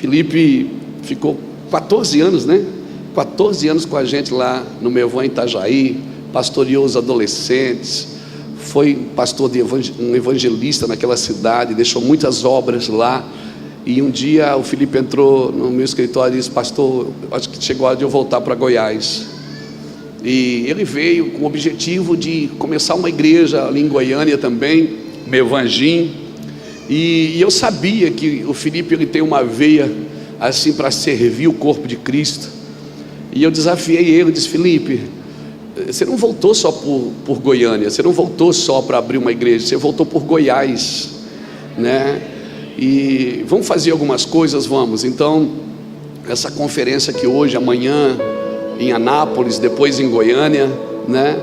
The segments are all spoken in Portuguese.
Felipe ficou 14 anos, né? 14 anos com a gente lá no Mevan Itajaí, pastoreou os adolescentes, foi pastor um evangelista naquela cidade, deixou muitas obras lá. E um dia o Felipe entrou no meu escritório e disse: pastor, acho que chegou a hora de eu voltar para Goiás. E ele veio com o objetivo de começar uma igreja ali em Goiânia também, Mevanjim. E eu sabia que o Felipe ele tem uma veia assim para servir o corpo de Cristo. E eu desafiei ele, disse: Felipe, você não voltou só por Goiânia, você não voltou só para abrir uma igreja, você voltou por Goiás, né? E vamos fazer algumas coisas, vamos. Então, essa conferência aqui hoje, amanhã em Anápolis, depois em Goiânia, né?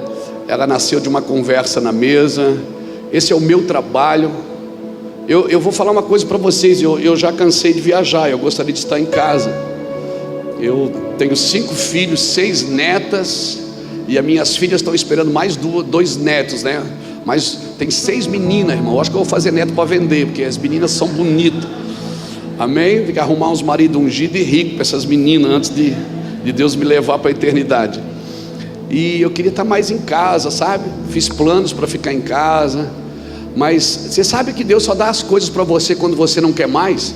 Ela nasceu de uma conversa na mesa. Esse é o meu trabalho. Eu vou falar uma coisa para vocês. Eu já cansei de viajar, eu gostaria de estar em casa. Eu tenho 5 filhos, 6 netas, e as minhas filhas estão esperando mais 2 netos, né? Mas tem 6 meninas, irmão. Eu acho que eu vou fazer neto para vender, porque as meninas são bonitas. Amém? Tem que arrumar uns maridos ungidos e ricos para essas meninas antes de Deus me levar para a eternidade. E eu queria estar mais em casa, sabe? Fiz planos para ficar em casa. Mas você sabe que Deus só dá as coisas para você quando você não quer mais?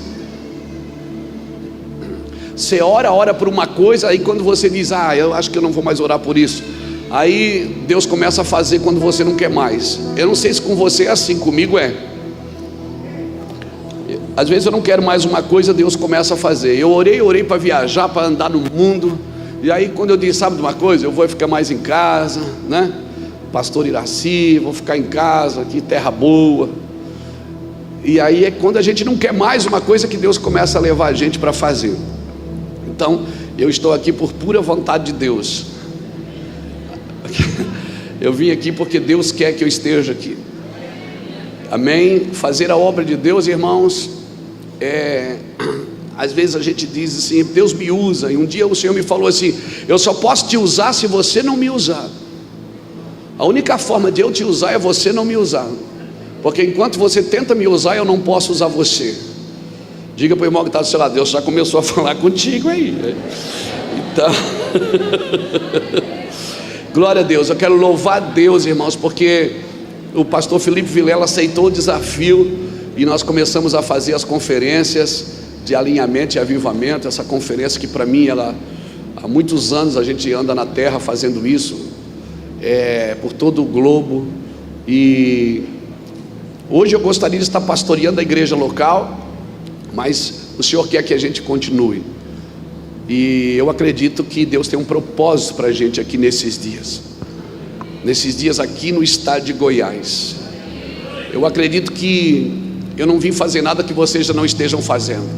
Você ora por uma coisa, aí quando você diz: eu acho que eu não vou mais orar por isso, aí Deus começa a fazer quando você não quer mais. Eu não sei se com você é assim, comigo é. Às vezes eu não quero mais uma coisa, Deus começa a fazer. Eu orei para viajar, para andar no mundo. E aí quando eu disse: sabe de uma coisa, eu vou ficar mais em casa, né? Pastor Iraci, vou ficar em casa, aqui terra boa. E aí é quando a gente não quer mais uma coisa que Deus começa a levar a gente para fazer. Então eu estou aqui por pura vontade de Deus. Eu vim aqui porque Deus quer que eu esteja aqui. Amém? Fazer a obra de Deus, irmãos, às vezes a gente diz assim: Deus me usa. E um dia o Senhor me falou assim: eu só posso te usar se você não me usar. A única forma de eu te usar é você não me usar. Porque enquanto você tenta me usar, eu não posso usar você. Diga para o irmão que está do seu lado: Deus já começou a falar contigo aí. Então glória a Deus. Eu quero louvar a Deus, irmãos, porque o pastor Felipe Vilela aceitou o desafio e nós começamos a fazer as conferências de alinhamento e avivamento. Essa conferência que para mim, há muitos anos a gente anda na terra fazendo isso, por todo o globo. E hoje eu gostaria de estar pastoreando a igreja local, mas o Senhor quer que a gente continue. E eu acredito que Deus tem um propósito para a gente aqui nesses dias aqui no estado de Goiás. Eu acredito que eu não vim fazer nada que vocês já não estejam fazendo.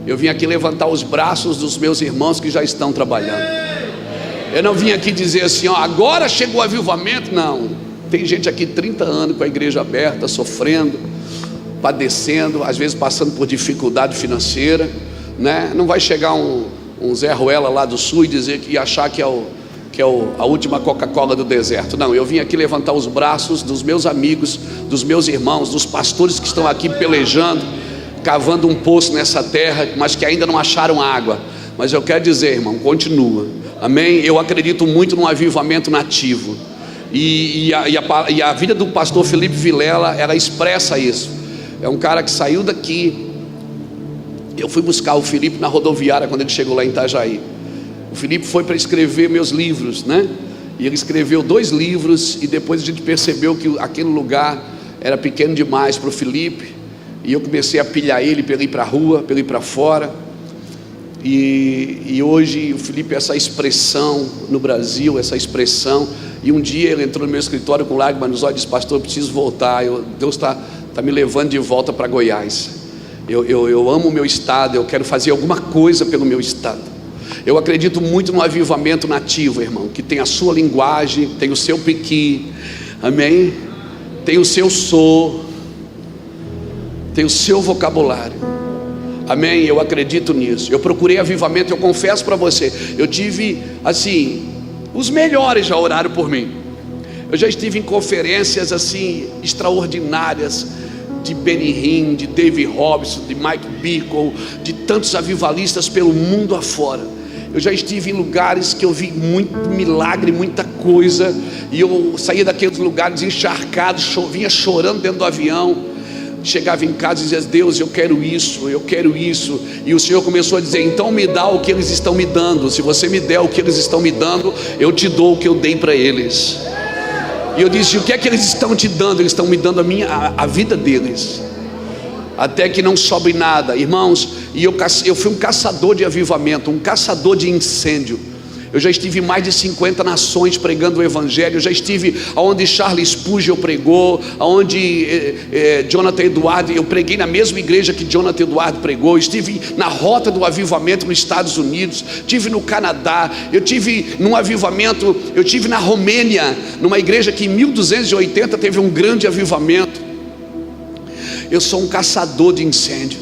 Eu vim aqui levantar os braços dos meus irmãos que já estão trabalhando. Eu não vim aqui dizer assim: agora chegou o avivamento. Não, tem gente aqui 30 anos com a igreja aberta, sofrendo, padecendo, às vezes passando por dificuldade financeira, né? Não vai chegar um Zé Ruela lá do sul e achar que é a última Coca-Cola do deserto. Não, eu vim aqui levantar os braços dos meus amigos, dos meus irmãos, dos pastores que estão aqui pelejando, cavando um poço nessa terra, mas que ainda não acharam água. Mas eu quero dizer, irmão, continua. Amém? Eu acredito muito num avivamento nativo. E a vida do pastor Felipe Vilela, ela expressa isso. É um cara que saiu daqui. Eu fui buscar o Felipe na rodoviária quando ele chegou lá em Itajaí. O Felipe foi para escrever meus livros, né? E ele escreveu 2 livros. E depois a gente percebeu que aquele lugar era pequeno demais para o Felipe. E eu comecei a pilhar ele para ele ir para a rua, para ele ir para fora. E hoje o Felipe é essa expressão no Brasil, essa expressão. E um dia ele entrou no meu escritório com lágrimas nos olhos e disse: pastor, eu preciso voltar. Deus está me levando de volta para Goiás. Eu amo o meu estado, eu quero fazer alguma coisa pelo meu estado. Eu acredito muito no avivamento nativo, irmão, que tem a sua linguagem, tem o seu piqui, amém? Tem o seu sou, tem o seu vocabulário, amém? Eu acredito nisso. Eu procurei avivamento, eu confesso para você, eu tive assim, os melhores já oraram por mim. Eu já estive em conferências assim extraordinárias, de Benny Hinn, de David Robson, de Mike Bickle, de tantos avivalistas pelo mundo afora. Eu já estive em lugares que eu vi muito milagre, muita coisa, e eu saía daqueles lugares encharcado, vinha chorando dentro do avião. Chegava em casa e dizia: Deus, eu quero isso, eu quero isso. E o Senhor começou a dizer: então me dá o que eles estão me dando. Se você me der o que eles estão me dando, eu te dou o que eu dei para eles. E eu disse: o que é que eles estão te dando? Eles estão me dando a vida deles, até que não sobre nada, irmãos. E eu fui um caçador de avivamento, um caçador de incêndio. Eu já estive em mais de 50 nações pregando o evangelho. Eu já estive onde Charles Spurgeon pregou, onde Jonathan Edwards, eu preguei na mesma igreja que Jonathan Edwards pregou. Eu estive na rota do avivamento nos Estados Unidos, estive no Canadá, eu estive num avivamento, eu estive na Romênia, numa igreja que em 1280 teve um grande avivamento. Eu sou um caçador de incêndio.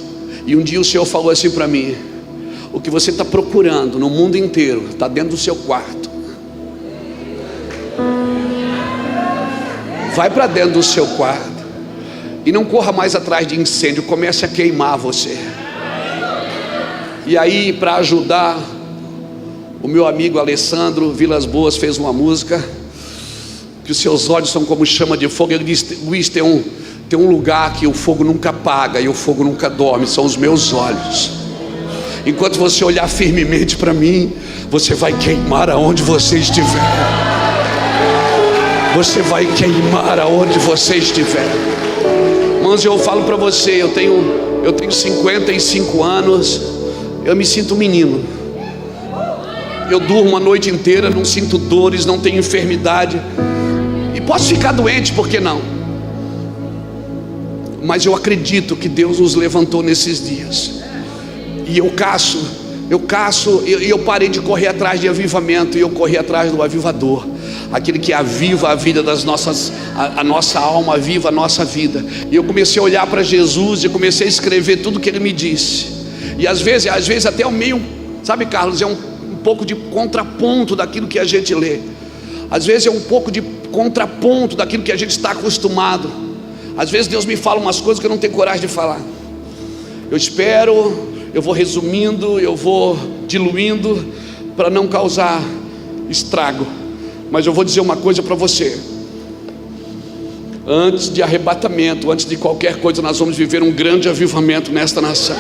E um dia o Senhor falou assim para mim: o que você está procurando no mundo inteiro está dentro do seu quarto. Vai para dentro do seu quarto e não corra mais atrás de incêndio. Comece a queimar você. E aí, para ajudar, o meu amigo Alessandro Vilas Boas fez uma música que os seus olhos são como chama de fogo. Ele disse: Luiz, tem um lugar que o fogo nunca apaga e o fogo nunca dorme, são os meus olhos. Enquanto você olhar firmemente para mim, você vai queimar aonde você estiver. Você vai queimar aonde você estiver. Irmãos, eu falo para você, eu tenho 55 anos, eu me sinto um menino. Eu durmo a noite inteira, não sinto dores, não tenho enfermidade. E posso ficar doente, por que não? Mas eu acredito que Deus nos levantou nesses dias. E eu parei de correr atrás de avivamento, e eu corri atrás do avivador, aquele que aviva a vida das nossas, a nossa alma, aviva a nossa vida. E eu comecei a olhar para Jesus e comecei a escrever tudo que ele me disse. E às vezes até o meio, sabe, Carlos, é um pouco de contraponto daquilo que a gente lê. Às vezes é um pouco de contraponto daquilo que a gente está acostumado. Às vezes Deus me fala umas coisas que eu não tenho coragem de falar. Eu espero, eu vou resumindo, eu vou diluindo para não causar estrago. Mas eu vou dizer uma coisa para você: antes de arrebatamento, antes de qualquer coisa, nós vamos viver um grande avivamento nesta nação.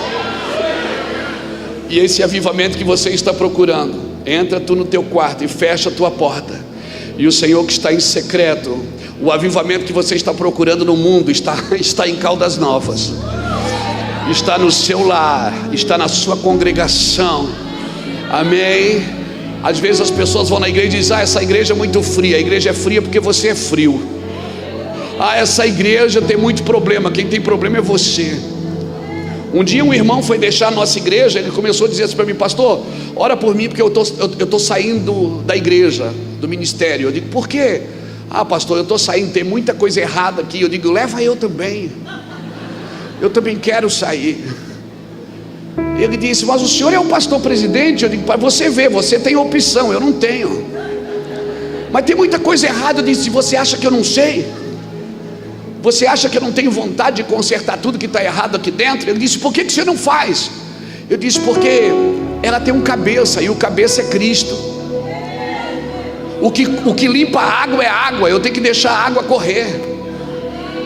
E esse avivamento que você está procurando, entra tu no teu quarto e fecha a tua porta, e o Senhor que está em secreto, o avivamento que você está procurando no mundo está em Caldas Novas, está no seu lar, está na sua congregação. Amém? Às vezes as pessoas vão na igreja e dizem: essa igreja é muito fria. A igreja é fria porque você é frio. Essa igreja tem muito problema. Quem tem problema é você. Um dia um irmão foi deixar a nossa igreja. Ele começou a dizer assim para mim: pastor, ora por mim, porque eu estou saindo da igreja, do ministério. Eu digo: por quê? Pastor, eu estou saindo, tem muita coisa errada aqui. Eu digo: leva eu também, eu também quero sair. Ele disse: mas o senhor é o pastor presidente. Eu digo: para você ver, você tem opção, eu não tenho. Mas tem muita coisa errada. Eu disse: você acha que eu não sei? Você acha que eu não tenho vontade de consertar tudo que está errado aqui dentro? Ele disse: por que você não faz? Eu disse: porque ela tem um cabeça, e o cabeça é Cristo. O que limpa a água é água. Eu tenho que deixar a água correr.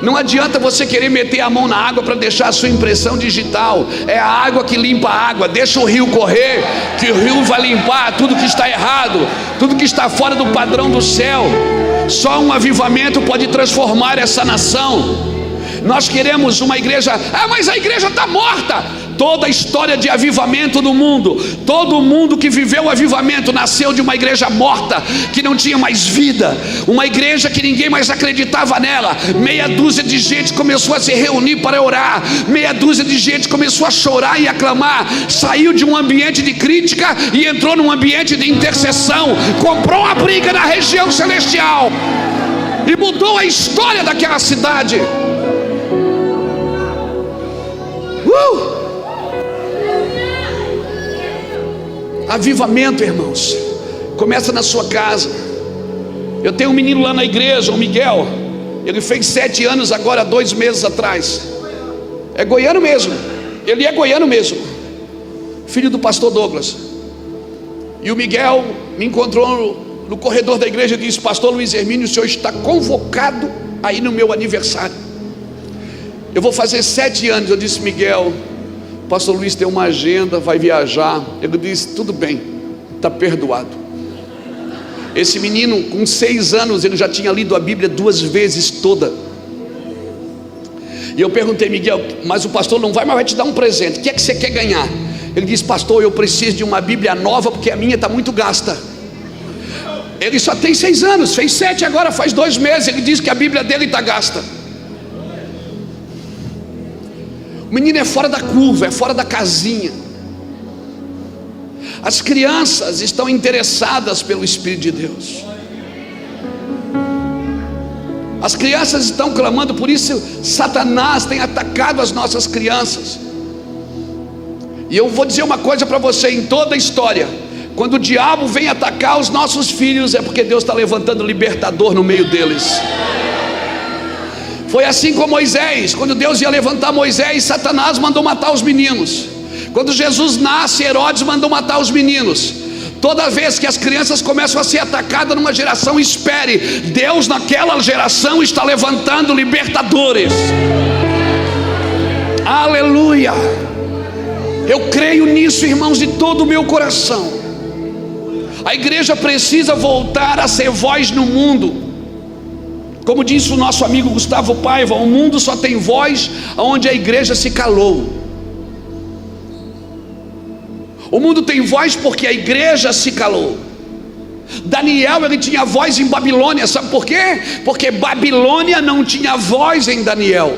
Não adianta você querer meter a mão na água para deixar a sua impressão digital. É a água que limpa a água. Deixa o rio correr, que o rio vai limpar tudo que está errado, tudo que está fora do padrão do céu. Só um avivamento pode transformar essa nação. Nós queremos uma igreja. Mas a igreja está morta. Toda a história de avivamento do mundo, todo mundo que viveu o avivamento nasceu de uma igreja morta, que não tinha mais vida, uma igreja que ninguém mais acreditava nela. Meia dúzia de gente começou a se reunir para orar, meia dúzia de gente começou a chorar e a clamar, saiu de um ambiente de crítica e entrou num ambiente de intercessão, comprou uma briga na região celestial e mudou a história daquela cidade. Avivamento, irmãos, começa na sua casa. Eu tenho um menino lá na igreja, o Miguel. Ele fez 7 anos agora, 2 meses atrás. É goiano mesmo, ele é goiano mesmo, filho do pastor Douglas. E o Miguel me encontrou no corredor da igreja e disse: pastor Luiz Hermínio, o senhor está convocado aí no meu aniversário. Eu vou fazer 7 anos. Eu disse: Miguel, pastor Luiz tem uma agenda, vai viajar. Ele disse: tudo bem, está perdoado. Esse menino com 6 anos, ele já tinha lido a Bíblia 2 vezes toda. E eu perguntei: Miguel, mas o pastor não vai, mas vai te dar um presente, o que é que você quer ganhar? Ele disse: pastor, eu preciso de uma Bíblia nova, porque a minha está muito gasta. Ele só tem 6 anos, fez 7 agora, faz 2 meses. Ele diz que a Bíblia dele está gasta. O menino é fora da curva, é fora da casinha. As crianças estão interessadas pelo Espírito de Deus. As crianças estão clamando, por isso Satanás tem atacado as nossas crianças. E eu vou dizer uma coisa para você: em toda a história, quando o diabo vem atacar os nossos filhos, é porque Deus está levantando libertador no meio deles. Foi assim com Moisés. Quando Deus ia levantar Moisés, Satanás mandou matar os meninos. Quando Jesus nasce, Herodes mandou matar os meninos. Toda vez que as crianças começam a ser atacadas numa geração, espere, Deus naquela geração está levantando libertadores. Aleluia. Eu creio nisso, irmãos, de todo o meu coração. A igreja precisa voltar a ser voz no mundo. Como disse o nosso amigo Gustavo Paiva, o mundo só tem voz onde a igreja se calou. O mundo tem voz porque a igreja se calou. Daniel, ele tinha voz em Babilônia, sabe por quê? Porque Babilônia não tinha voz em Daniel.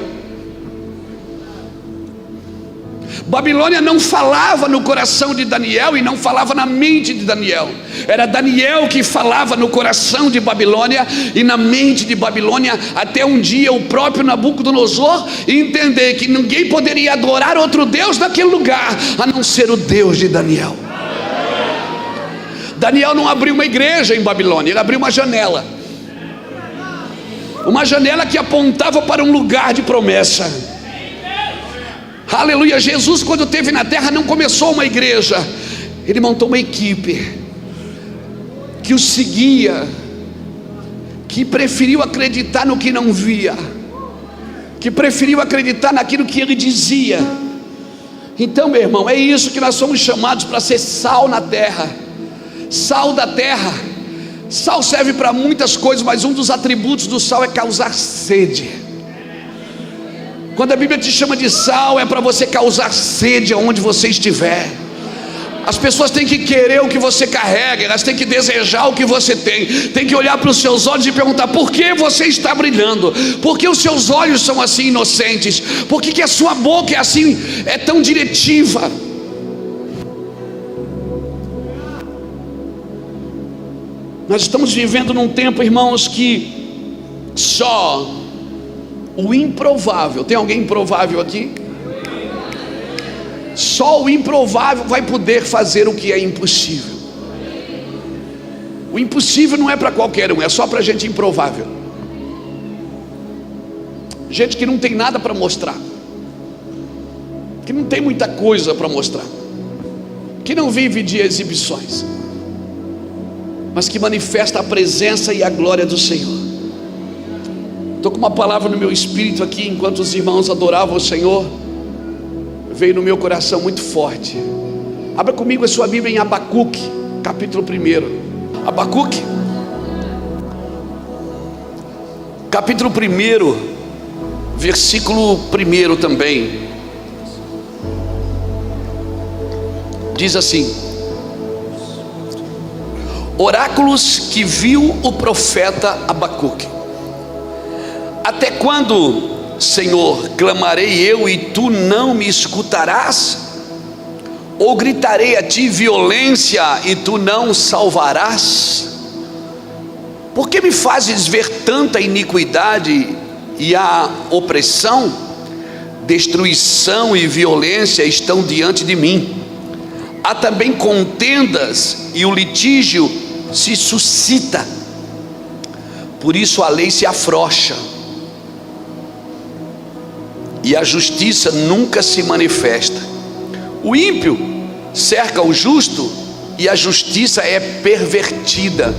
Babilônia não falava no coração de Daniel e não falava na mente de Daniel. Era Daniel que falava no coração de Babilônia e na mente de Babilônia, até um dia o próprio Nabucodonosor entender que ninguém poderia adorar outro Deus naquele lugar, a não ser o Deus de Daniel. Daniel não abriu uma igreja em Babilônia, ele abriu uma janela. Uma janela que apontava para um lugar de promessa. Aleluia. Jesus, quando esteve na terra, não começou uma igreja, ele montou uma equipe que o seguia, que preferiu acreditar no que não via, que preferiu acreditar naquilo que ele dizia. Então, meu irmão, é isso que nós somos chamados para ser sal na terra, sal da terra. Sal serve para muitas coisas, mas um dos atributos do sal é causar sede. Quando a Bíblia te chama de sal, é para você causar sede aonde você estiver. As pessoas têm que querer o que você carrega, elas têm que desejar o que você tem que olhar para os seus olhos e perguntar: por que você está brilhando? Por que os seus olhos são assim inocentes? Por que a sua boca é assim, é tão diretiva? Nós estamos vivendo num tempo, irmãos, que só o improvável, tem alguém improvável aqui? Só o improvável vai poder fazer o que é impossível. O impossível não é para qualquer um, é só para gente improvável. Gente que não tem nada para mostrar, que não tem muita coisa para mostrar, que não vive de exibições, mas que manifesta a presença e a glória do Senhor. Estou com uma palavra no meu espírito aqui, enquanto os irmãos adoravam o Senhor, veio no meu coração muito forte. Abra comigo a sua Bíblia em Abacuque, capítulo 1. Abacuque, capítulo 1, versículo 1 também. Diz assim: oráculos que viu o profeta Abacuque. Até quando, Senhor, clamarei eu e tu não me escutarás? Ou gritarei a ti violência e tu não salvarás? Por que me fazes ver tanta iniquidade e a opressão? Destruição e violência estão diante de mim. Há também contendas e o litígio se suscita. Por isso a lei se afrouxa e a justiça nunca se manifesta. O ímpio cerca o justo e a justiça é pervertida.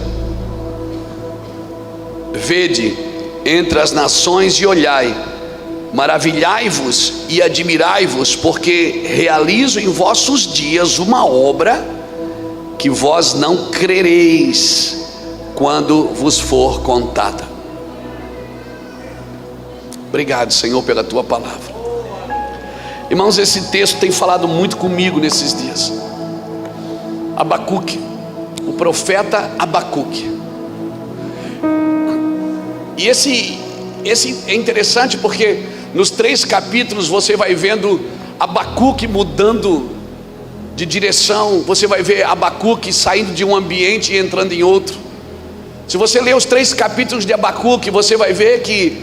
Vede entre as nações e olhai, maravilhai-vos e admirai-vos, porque realizo em vossos dias uma obra que vós não crereis quando vos for contada. Obrigado, Senhor, pela tua palavra. Irmãos, esse texto tem falado muito comigo nesses dias. Abacuque, o profeta Abacuque. E esse é interessante porque nos 3 capítulos você vai vendo Abacuque mudando de direção. Você vai ver Abacuque saindo de um ambiente e entrando em outro. Se você ler os 3 capítulos de Abacuque, você vai ver que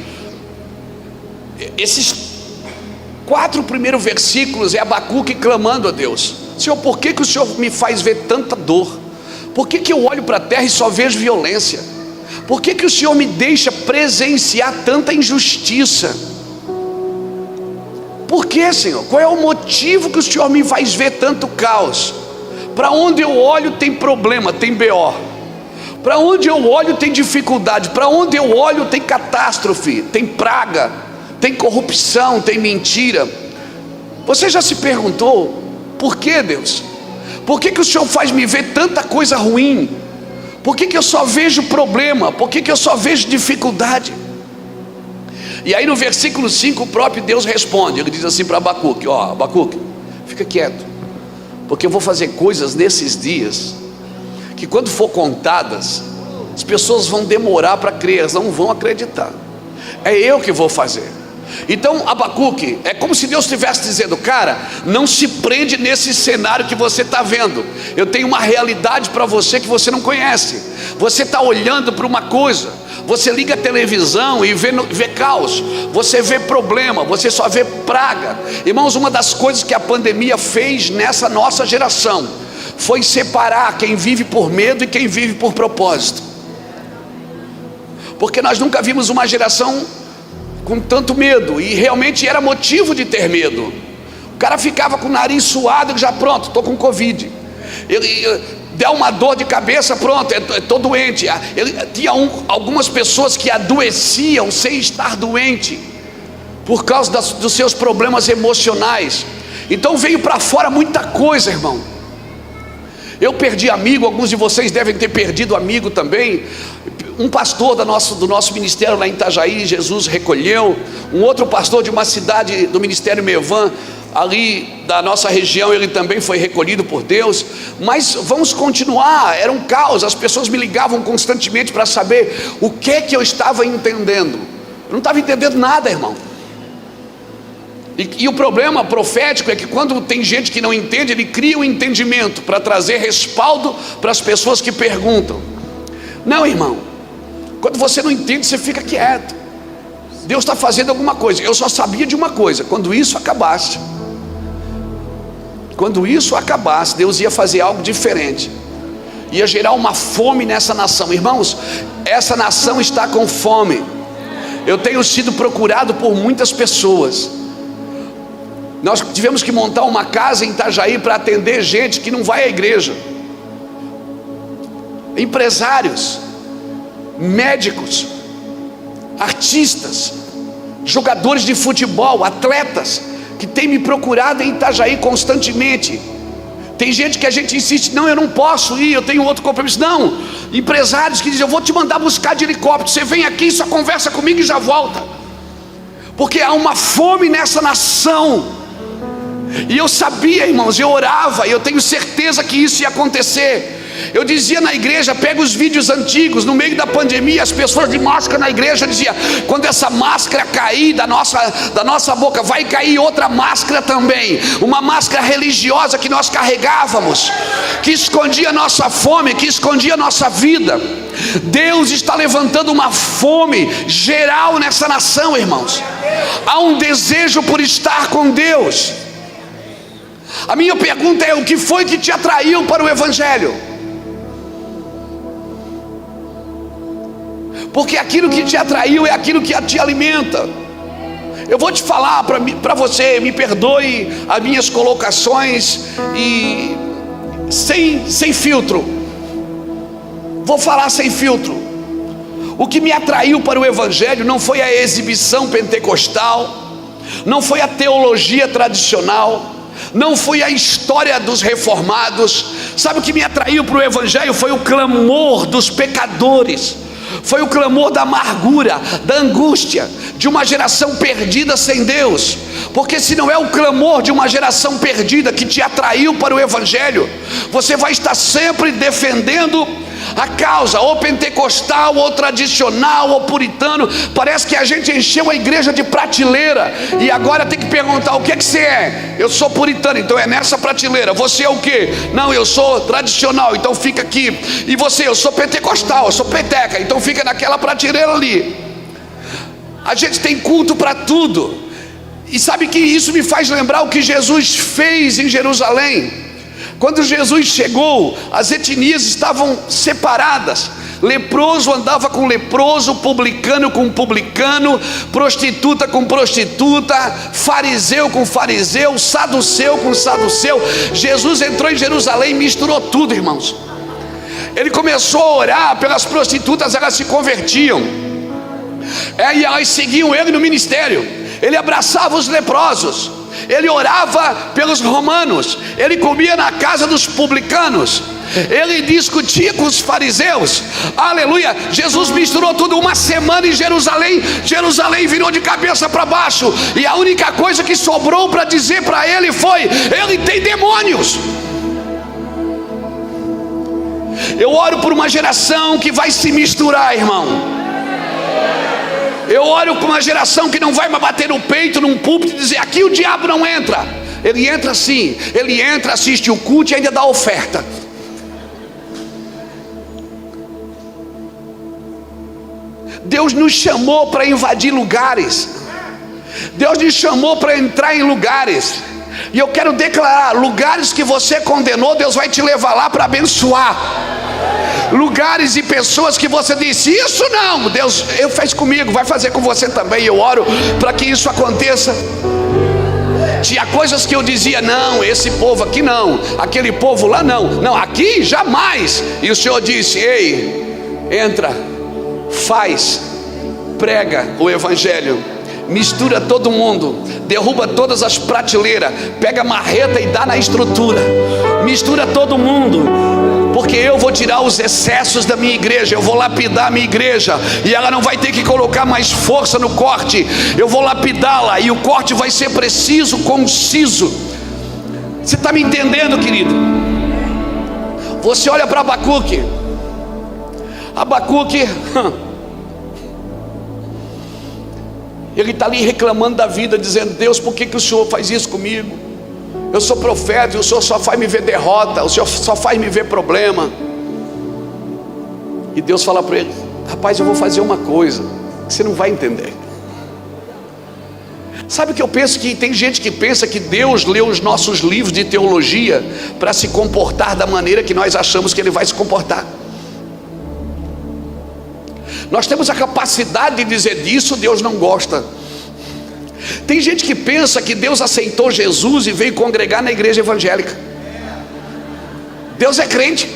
esses 4 primeiros versículos é Abacuque clamando a Deus: Senhor, por que o Senhor me faz ver tanta dor? Por que eu olho para a terra e só vejo violência? Por que o Senhor me deixa presenciar tanta injustiça? Por que, Senhor? Qual é o motivo que o Senhor me faz ver tanto caos? Para onde eu olho tem problema, tem BO. Para onde eu olho tem dificuldade. Para onde eu olho tem catástrofe, tem praga, tem corrupção, tem mentira. Você já se perguntou, por que, Deus? Por que o Senhor faz me ver tanta coisa ruim? Por que eu só vejo problema? Por que eu só vejo dificuldade? E aí no versículo 5 o próprio Deus responde. Ele diz assim para Abacuque: ó, Abacuque, fica quieto, porque eu vou fazer coisas nesses dias que quando for contadas, as pessoas vão demorar para crer, elas não vão acreditar. É eu que vou fazer. Então Abacuque, é como se Deus estivesse dizendo: cara, não se prende nesse cenário que você está vendo. Eu tenho uma realidade para você que você não conhece. Você está olhando para uma coisa, você liga a televisão e vê caos, você vê problema, você só vê praga. Irmãos, uma das coisas que a pandemia fez nessa nossa geração foi separar quem vive por medo e quem vive por propósito. Porque nós nunca vimos uma geração com tanto medo, e realmente era motivo de ter medo. O cara ficava com o nariz suado e já: pronto, estou com Covid. Ele deu uma dor de cabeça, pronto, estou doente. Ele tinha algumas pessoas que adoeciam sem estar doente, por causa dos seus problemas emocionais. Então veio para fora muita coisa, irmão. Eu perdi amigo, alguns de vocês devem ter perdido amigo também. Um pastor do nosso ministério lá em Itajaí, Jesus recolheu. Um outro pastor de uma cidade do ministério Mevan, ali da nossa região, ele também foi recolhido por Deus. Mas vamos continuar, era um caos. As pessoas me ligavam constantemente para saber o que eu estava entendendo. Eu não estava entendendo nada, irmão. E o problema profético é que quando tem gente que não entende, ele cria um entendimento para trazer respaldo para as pessoas que perguntam. Não, irmão, quando você não entende, você fica quieto. Deus está fazendo alguma coisa. Eu só sabia de uma coisa: quando isso acabasse, Deus ia fazer algo diferente, ia gerar uma fome nessa nação. Irmãos, essa nação está com fome. Eu tenho sido procurado por muitas pessoas. Nós tivemos que montar uma casa em Itajaí para atender gente que não vai à igreja. Empresários, médicos, artistas, jogadores de futebol, atletas, que tem me procurado em Itajaí constantemente. Tem gente que a gente insiste: não, eu não posso ir, eu tenho outro compromisso. Não, empresários que dizem: eu vou te mandar buscar de helicóptero, você vem aqui, só conversa comigo e já volta. Porque há uma fome nessa nação. E eu sabia, irmãos, eu orava, e eu tenho certeza que isso ia acontecer. Eu dizia na igreja: pega os vídeos antigos. No meio da pandemia, as pessoas de máscara na igreja diziam: quando essa máscara cair da nossa boca, vai cair outra máscara também. Uma máscara religiosa que nós carregávamos, que escondia a nossa fome, que escondia a nossa vida. Deus está levantando uma fome geral nessa nação, irmãos. Há um desejo por estar com Deus. A minha pergunta é: o que foi que te atraiu para o Evangelho? Porque aquilo que te atraiu é aquilo que te alimenta. Eu vou te falar para você, me perdoe as minhas colocações e sem filtro. Vou falar sem filtro. O que me atraiu para o Evangelho não foi a exibição pentecostal, não foi a teologia tradicional, não foi a história dos reformados. Sabe o que me atraiu para o Evangelho? Foi o clamor dos pecadores, foi o clamor da amargura, da angústia, de uma geração perdida sem Deus. Porque se não é o clamor de uma geração perdida que te atraiu para o Evangelho, você vai estar sempre defendendo a causa, ou pentecostal, ou tradicional, ou puritano. Parece que a gente encheu a igreja de prateleira, e agora tem que perguntar: o que é que você é? Eu sou puritano, então é nessa prateleira. Você é o quê? Não, eu sou tradicional, então fica aqui. E você? Eu sou pentecostal, eu sou peteca, então fica naquela prateleira ali. A gente tem culto para tudo. E sabe que isso me faz lembrar o que Jesus fez em Jerusalém. Quando Jesus chegou, as etnias estavam separadas. Leproso andava com leproso, publicano com publicano, prostituta com prostituta, fariseu com fariseu, saduceu com saduceu. Jesus entrou em Jerusalém e misturou tudo, irmãos. Ele começou a orar pelas prostitutas, elas se convertiam, e elas seguiam ele no ministério. Ele abraçava os leprosos, ele orava pelos romanos, ele comia na casa dos publicanos, ele discutia com os fariseus. Aleluia! Jesus misturou tudo. Uma semana em Jerusalém, Jerusalém virou de cabeça para baixo, e a única coisa que sobrou para dizer para ele foi: ele tem demônios. Eu oro por uma geração que vai se misturar, irmão. Eu oro por uma geração que não vai mais bater no peito num púlpito e dizer: aqui o diabo não entra. Ele entra sim, ele entra, assiste o culto e ainda dá oferta. Deus nos chamou para invadir lugares, Deus nos chamou para entrar em lugares. E eu quero declarar: lugares que você condenou, Deus vai te levar lá para abençoar. Lugares e pessoas que você disse: isso não, Deus fez comigo, vai fazer com você também. Eu oro para que isso aconteça. Tinha coisas que eu dizia: não, esse povo aqui não, aquele povo lá não, não, aqui jamais. E o Senhor disse: ei, entra, faz, prega o Evangelho, mistura todo mundo, derruba todas as prateleiras, pega a marreta e dá na estrutura, mistura todo mundo. Porque eu vou tirar os excessos da minha igreja, eu vou lapidar a minha igreja, e ela não vai ter que colocar mais força no corte. Eu vou lapidá-la, e o corte vai ser preciso, conciso. Você está me entendendo, querido? Você olha para Abacuque. Abacuque, ele está ali reclamando da vida, dizendo: Deus, por que o Senhor faz isso comigo? Eu sou profeta e o Senhor só faz me ver derrota, o Senhor só faz me ver problema. E Deus fala para ele: rapaz, eu vou fazer uma coisa que você não vai entender. Sabe o que eu penso? Que tem gente que pensa que Deus leu os nossos livros de teologia para se comportar da maneira que nós achamos que Ele vai se comportar. Nós temos a capacidade de dizer: disso Deus não gosta. Tem gente que pensa que Deus aceitou Jesus e veio congregar na igreja evangélica. Deus é crente.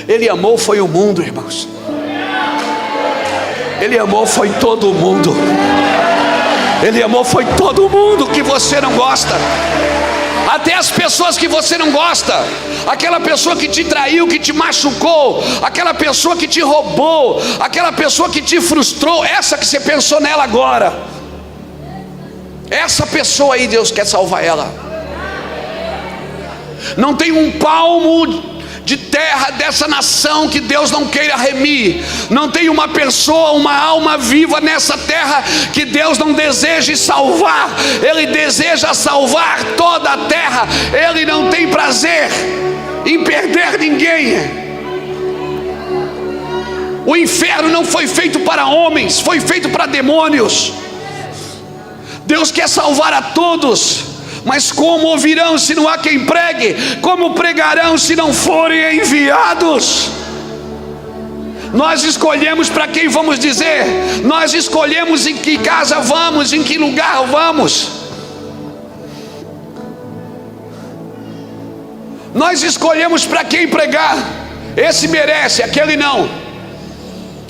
Ele amou foi o mundo, irmãos. Ele amou foi todo mundo. Ele amou foi todo mundo que você não gosta. Até as pessoas que você não gosta, aquela pessoa que te traiu, que te machucou, aquela pessoa que te roubou, aquela pessoa que te frustrou, essa que você pensou nela agora, essa pessoa aí, Deus quer salvar ela. Não tem um palmo de terra dessa nação que Deus não queira remir. Não tem uma pessoa, uma alma viva nessa terra que Deus não deseje salvar. Ele deseja salvar toda a terra. Ele não tem prazer em perder ninguém. O inferno não foi feito para homens, foi feito para demônios. Deus quer salvar a todos. Mas como ouvirão se não há quem pregue? Como pregarão se não forem enviados? Nós escolhemos para quem vamos dizer, nós escolhemos em que casa vamos, em que lugar vamos. Nós escolhemos para quem pregar. Esse merece, aquele não.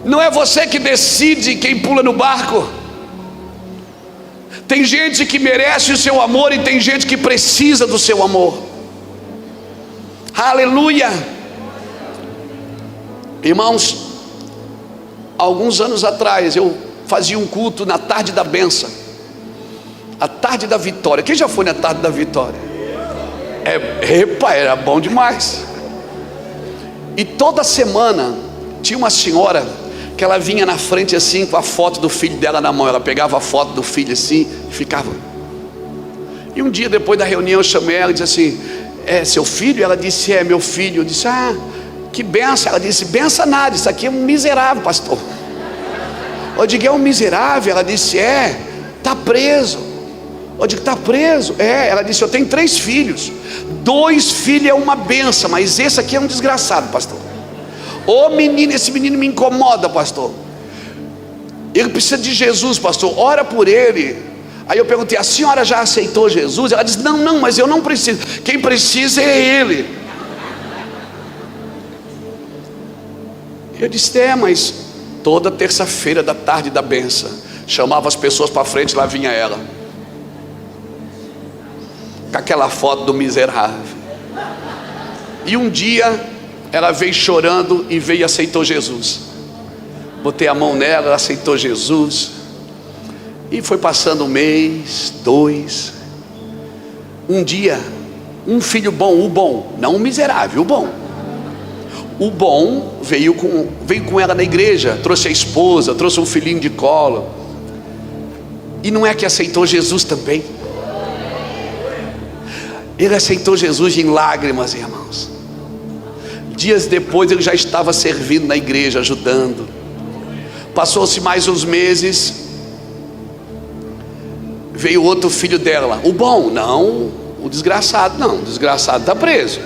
Não é você que decide quem pula no barco. Tem gente que merece o seu amor e tem gente que precisa do seu amor. Aleluia. Irmãos, alguns anos atrás eu fazia um culto na tarde da bênção, a tarde da vitória. Quem já foi na tarde da vitória? Era bom demais. E toda semana tinha uma senhora que ela vinha na frente assim com a foto do filho dela na mão. Ela pegava a foto do filho assim e ficava. E um dia depois da reunião eu chamei ela e disse assim: é seu filho? Ela disse: é meu filho. Eu disse: ah, que benção. Ela disse: benção nada, isso aqui é um miserável, pastor. Eu digo: é um miserável? Ela disse: é, está preso. Eu digo: está preso? É. Ela disse: eu tenho 3 filhos, 2 filhos é uma benção, mas esse aqui é um desgraçado, pastor. Ô menino, esse menino me incomoda, pastor. Ele precisa de Jesus, pastor, ora por ele. Aí eu perguntei: a senhora já aceitou Jesus? Ela disse: não, mas eu não preciso. Quem precisa é ele. Eu disse: é, mas toda terça-feira da tarde da benção, chamava as pessoas para frente, lá vinha ela com aquela foto do miserável. E um dia ela veio chorando e veio e aceitou Jesus. Botei a mão nela, ela aceitou Jesus. E foi passando 1 mês, 2. Um dia, um filho bom, o bom, não o miserável, o bom. O bom veio com ela na igreja, trouxe a esposa, trouxe um filhinho de colo. E não é que aceitou Jesus também? Ele aceitou Jesus em lágrimas, irmãos. Dias depois ele já estava servindo na igreja, ajudando. Passou-se mais uns meses, veio outro filho dela. O bom? Não. O desgraçado? Não, o desgraçado está preso.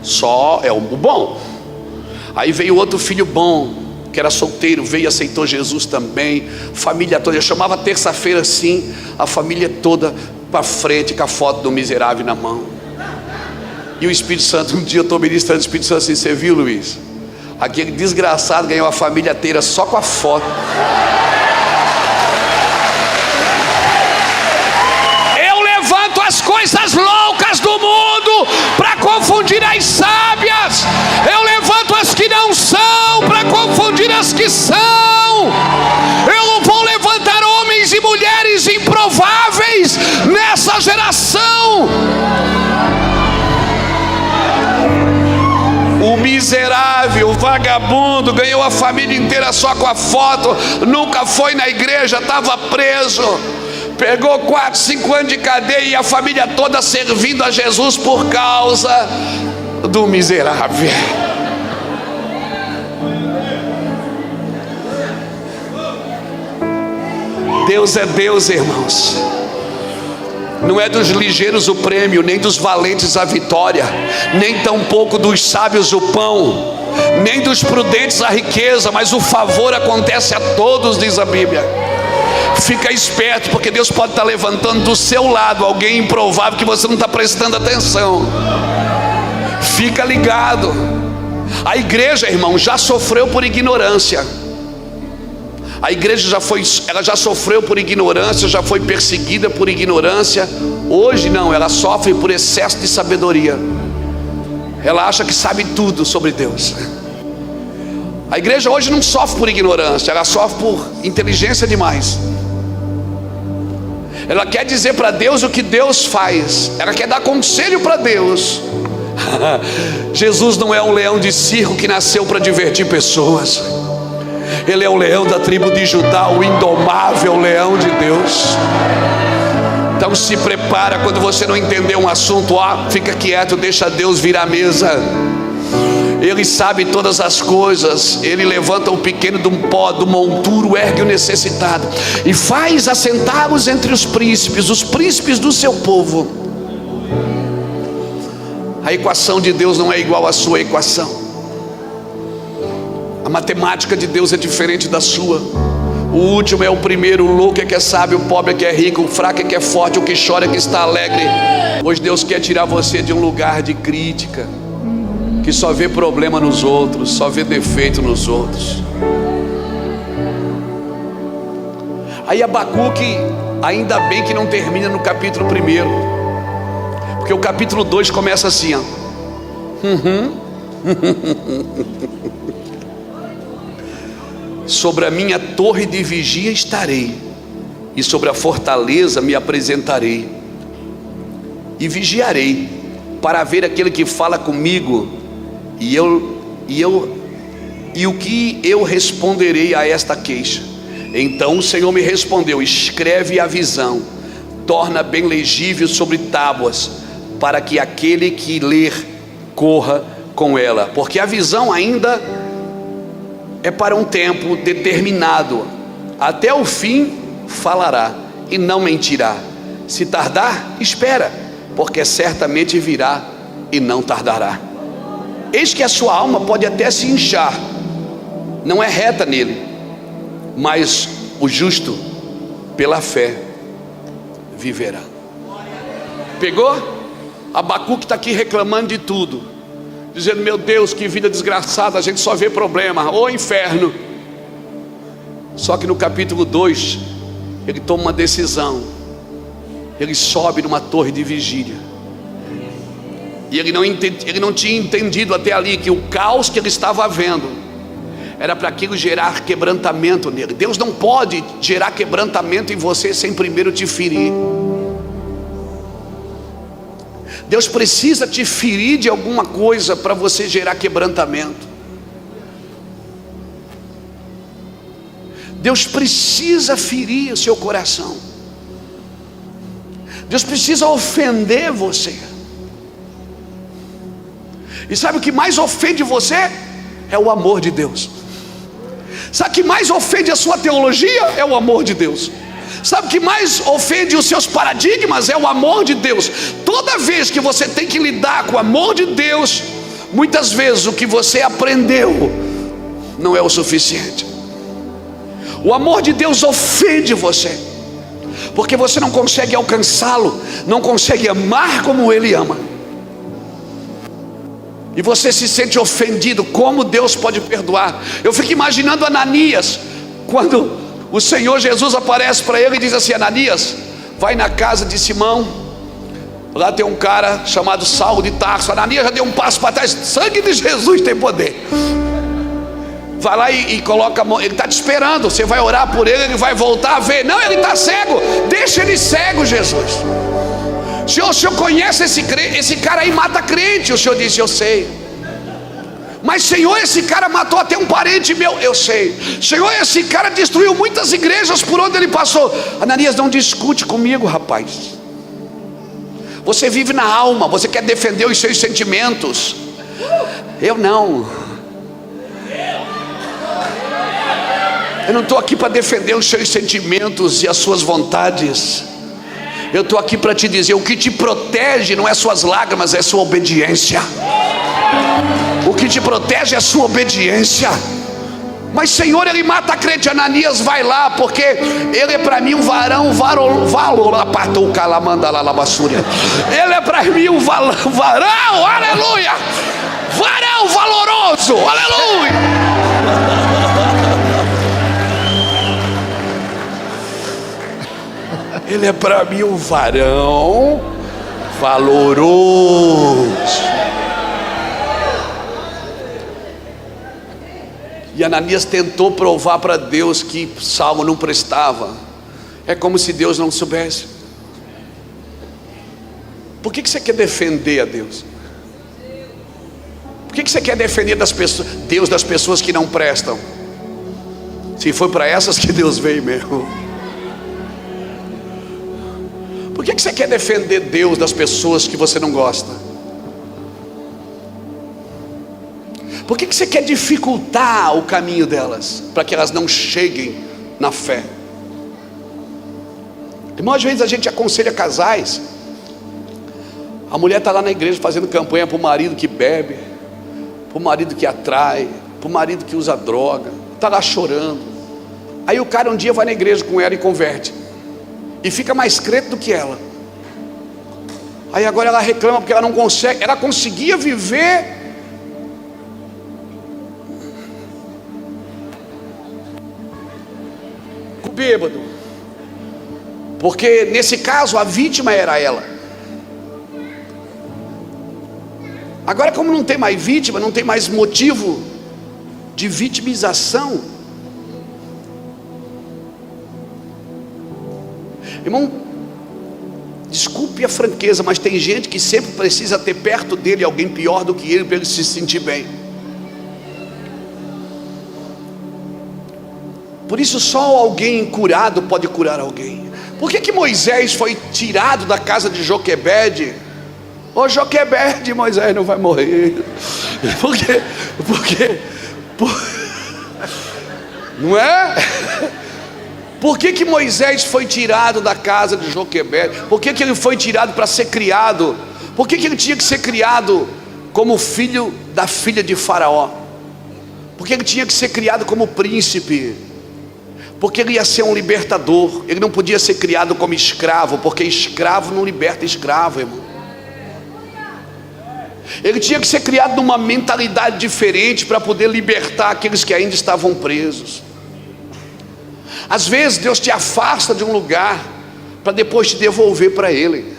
Só é o bom. Aí veio outro filho bom, que era solteiro, veio e aceitou Jesus também. Família toda, eu chamava terça-feira assim, a família toda para frente com a foto do miserável na mão. E o Espírito Santo, um dia eu estou ministrando, o Espírito Santo assim: você viu, Luiz? Aquele desgraçado ganhou a família inteira só com a foto. Eu levanto as coisas loucas do mundo para confundir as sábias. Eu levanto as que não são para confundir as que são. Eu não vou levantar homens e mulheres improváveis nessa geração. O miserável, o vagabundo, ganhou a família inteira só com a foto, nunca foi na igreja, estava preso, pegou 4, 5 anos de cadeia e a família toda servindo a Jesus por causa do miserável. Deus é Deus, irmãos. Não é dos ligeiros o prêmio, nem dos valentes a vitória, nem tampouco dos sábios o pão, nem dos prudentes a riqueza, mas o favor acontece a todos, diz a Bíblia. Fica esperto, porque Deus pode estar levantando do seu lado alguém improvável que você não está prestando atenção. Fica ligado. A igreja, irmão, já sofreu por ignorância. A igreja ela já sofreu por ignorância, já foi perseguida por ignorância. Hoje não, ela sofre por excesso de sabedoria. Ela acha que sabe tudo sobre Deus. A igreja hoje não sofre por ignorância, ela sofre por inteligência demais. Ela quer dizer para Deus o que Deus faz, ela quer dar conselho para Deus. Jesus não é um leão de circo que nasceu para divertir pessoas. Ele é o leão da tribo de Judá, o indomável leão de Deus. Então se prepara, quando você não entender um assunto, fica quieto, deixa Deus virar a mesa. Ele sabe todas as coisas. Ele levanta o pequeno do pó, do monturo ergue o necessitado e faz assentá-los entre os príncipes do seu povo. A equação de Deus não é igual à sua equação. A A matemática de Deus é diferente da sua. O último é o primeiro. O louco é que é sábio, o pobre é que é rico, o fraco é que é forte, o que chora é que está alegre. Hoje Deus quer tirar você de um lugar de crítica, que só vê problema nos outros, só vê defeito nos outros. Aí Abacuque, ainda bem que não termina no capítulo 1, porque o capítulo 2 começa assim, ó. Sobre a minha torre de vigia estarei, e sobre a fortaleza me apresentarei, e vigiarei para ver aquele que fala comigo, e o que eu responderei a esta queixa. Então o Senhor me respondeu: escreve a visão, torna bem legível sobre tábuas, para que aquele que ler corra com ela, porque a visão ainda é para um tempo determinado, até o fim falará e não mentirá. Se tardar, espera, porque certamente virá e não tardará. Eis que a sua alma pode até se inchar, não é reta nele, mas o justo pela fé viverá. Pegou? Abacuque está aqui reclamando de tudo, dizendo: meu Deus, que vida desgraçada, a gente só vê problema, ou inferno. Só que no capítulo 2 ele toma uma decisão. Ele sobe numa torre de vigília, e ele não tinha entendido até ali que o caos que ele estava vendo era para aquilo gerar quebrantamento nele. Deus não pode gerar quebrantamento em você sem primeiro te ferir. Deus precisa te ferir de alguma coisa para você gerar quebrantamento. Deus precisa ferir o seu coração. Deus precisa ofender você. E sabe o que mais ofende você? É o amor de Deus. Sabe o que mais ofende a sua teologia? É o amor de Deus. Sabe o que mais ofende os seus paradigmas? É o amor de Deus. Toda vez que você tem que lidar com o amor de Deus, muitas vezes o que você aprendeu não é o suficiente. O amor de Deus ofende você, porque você não consegue alcançá-lo, não consegue amar como Ele ama, e você se sente ofendido. Como Deus pode perdoar? Eu fico imaginando Ananias, quando o Senhor Jesus aparece para ele e diz assim: Ananias, vai na casa de Simão, lá tem um cara chamado Saulo de Tarso. Ananias já deu um passo para trás. Sangue de Jesus tem poder. Vai lá e coloca a mão. Ele está te esperando, você vai orar por ele, ele vai voltar a ver. Não, ele está cego, deixa ele cego, Jesus. O senhor conhece esse cara aí, mata crente. O Senhor disse: eu sei. Mas Senhor, esse cara matou até um parente meu. Eu sei. Senhor, esse cara destruiu muitas igrejas por onde ele passou. Ananias, não discute comigo, rapaz. Você vive na alma, você quer defender os seus sentimentos. Eu não. Eu não estou aqui para defender os seus sentimentos e as suas vontades. Eu estou aqui para te dizer: o que te protege não é suas lágrimas, é sua obediência. O que te protege é sua obediência. Mas Senhor, ele mata crente. Ananias, vai lá, porque ele é para mim um varão, ele é para mim um varão, aleluia, varão valoroso, aleluia. Ele é para mim um varão valoroso. E Ananias tentou provar para Deus que Saulo não prestava. É como se Deus não soubesse. Por que você quer defender a Deus? Por que você quer defender Deus das pessoas que não prestam? Se foi para essas que Deus veio mesmo. Por que você quer defender Deus das pessoas que você não gosta? Por que você quer dificultar o caminho delas, para que elas não cheguem na fé? Irmão, às vezes a gente aconselha casais. A mulher está lá na igreja fazendo campanha para o marido que bebe, para o marido que atrai, para o marido que usa droga, está lá chorando. Aí o cara um dia vai na igreja com ela e converte, e fica mais crente do que ela. Aí agora ela reclama porque ela não consegue. Ela conseguia viver com o bêbado, porque nesse caso a vítima era ela. Agora, como não tem mais vítima, não tem mais motivo de vitimização, irmão, desculpe a franqueza, mas tem gente que sempre precisa ter perto dele alguém pior do que ele para ele se sentir bem. Por isso só alguém curado pode curar alguém. Por que Moisés foi tirado da casa de Joquebede? Ô Joquebede, Moisés não vai morrer. Não é? Por que Moisés foi tirado da casa de Joquebede? Por que ele foi tirado para ser criado? Por que ele tinha que ser criado como filho da filha de Faraó? Por que ele tinha que ser criado como príncipe? Porque ele ia ser um libertador. Ele não podia ser criado como escravo, porque escravo não liberta escravo, irmão. Ele tinha que ser criado numa mentalidade diferente para poder libertar aqueles que ainda estavam presos. Às vezes Deus te afasta de um lugar para depois te devolver para Ele,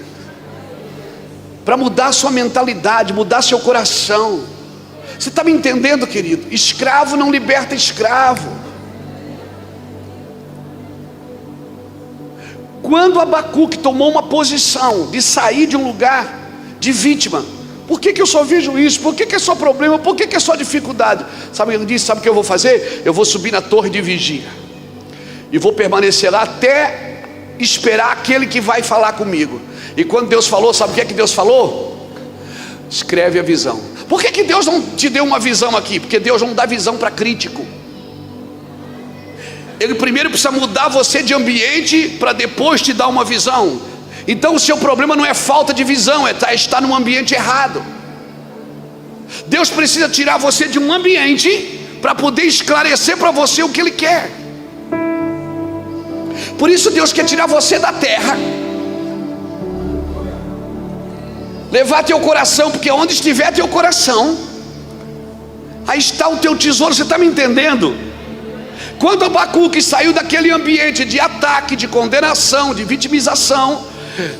para mudar a sua mentalidade, mudar seu coração. Você está me entendendo, querido? Escravo não liberta escravo. Quando Abacuque tomou uma posição de sair de um lugar de vítima, por que eu só vejo isso? Por que é só problema? Por que é só dificuldade? Sabe, ele disse, sabe o que eu vou fazer? Eu vou subir na torre de vigia e vou permanecer lá até esperar aquele que vai falar comigo. E quando Deus falou, sabe o que é que Deus falou? Escreve a visão. Por que Deus não te deu uma visão aqui? Porque Deus não dá visão para crítico. Ele primeiro precisa mudar você de ambiente para depois te dar uma visão. Então o seu problema não é falta de visão, é estar num ambiente errado. Deus precisa tirar você de um ambiente para poder esclarecer para você o que Ele quer. Por isso Deus quer tirar você da terra, levar teu coração, porque onde estiver teu coração, aí está o teu tesouro. Você está me entendendo? Quando Abacuque saiu daquele ambiente de ataque, de condenação, de vitimização,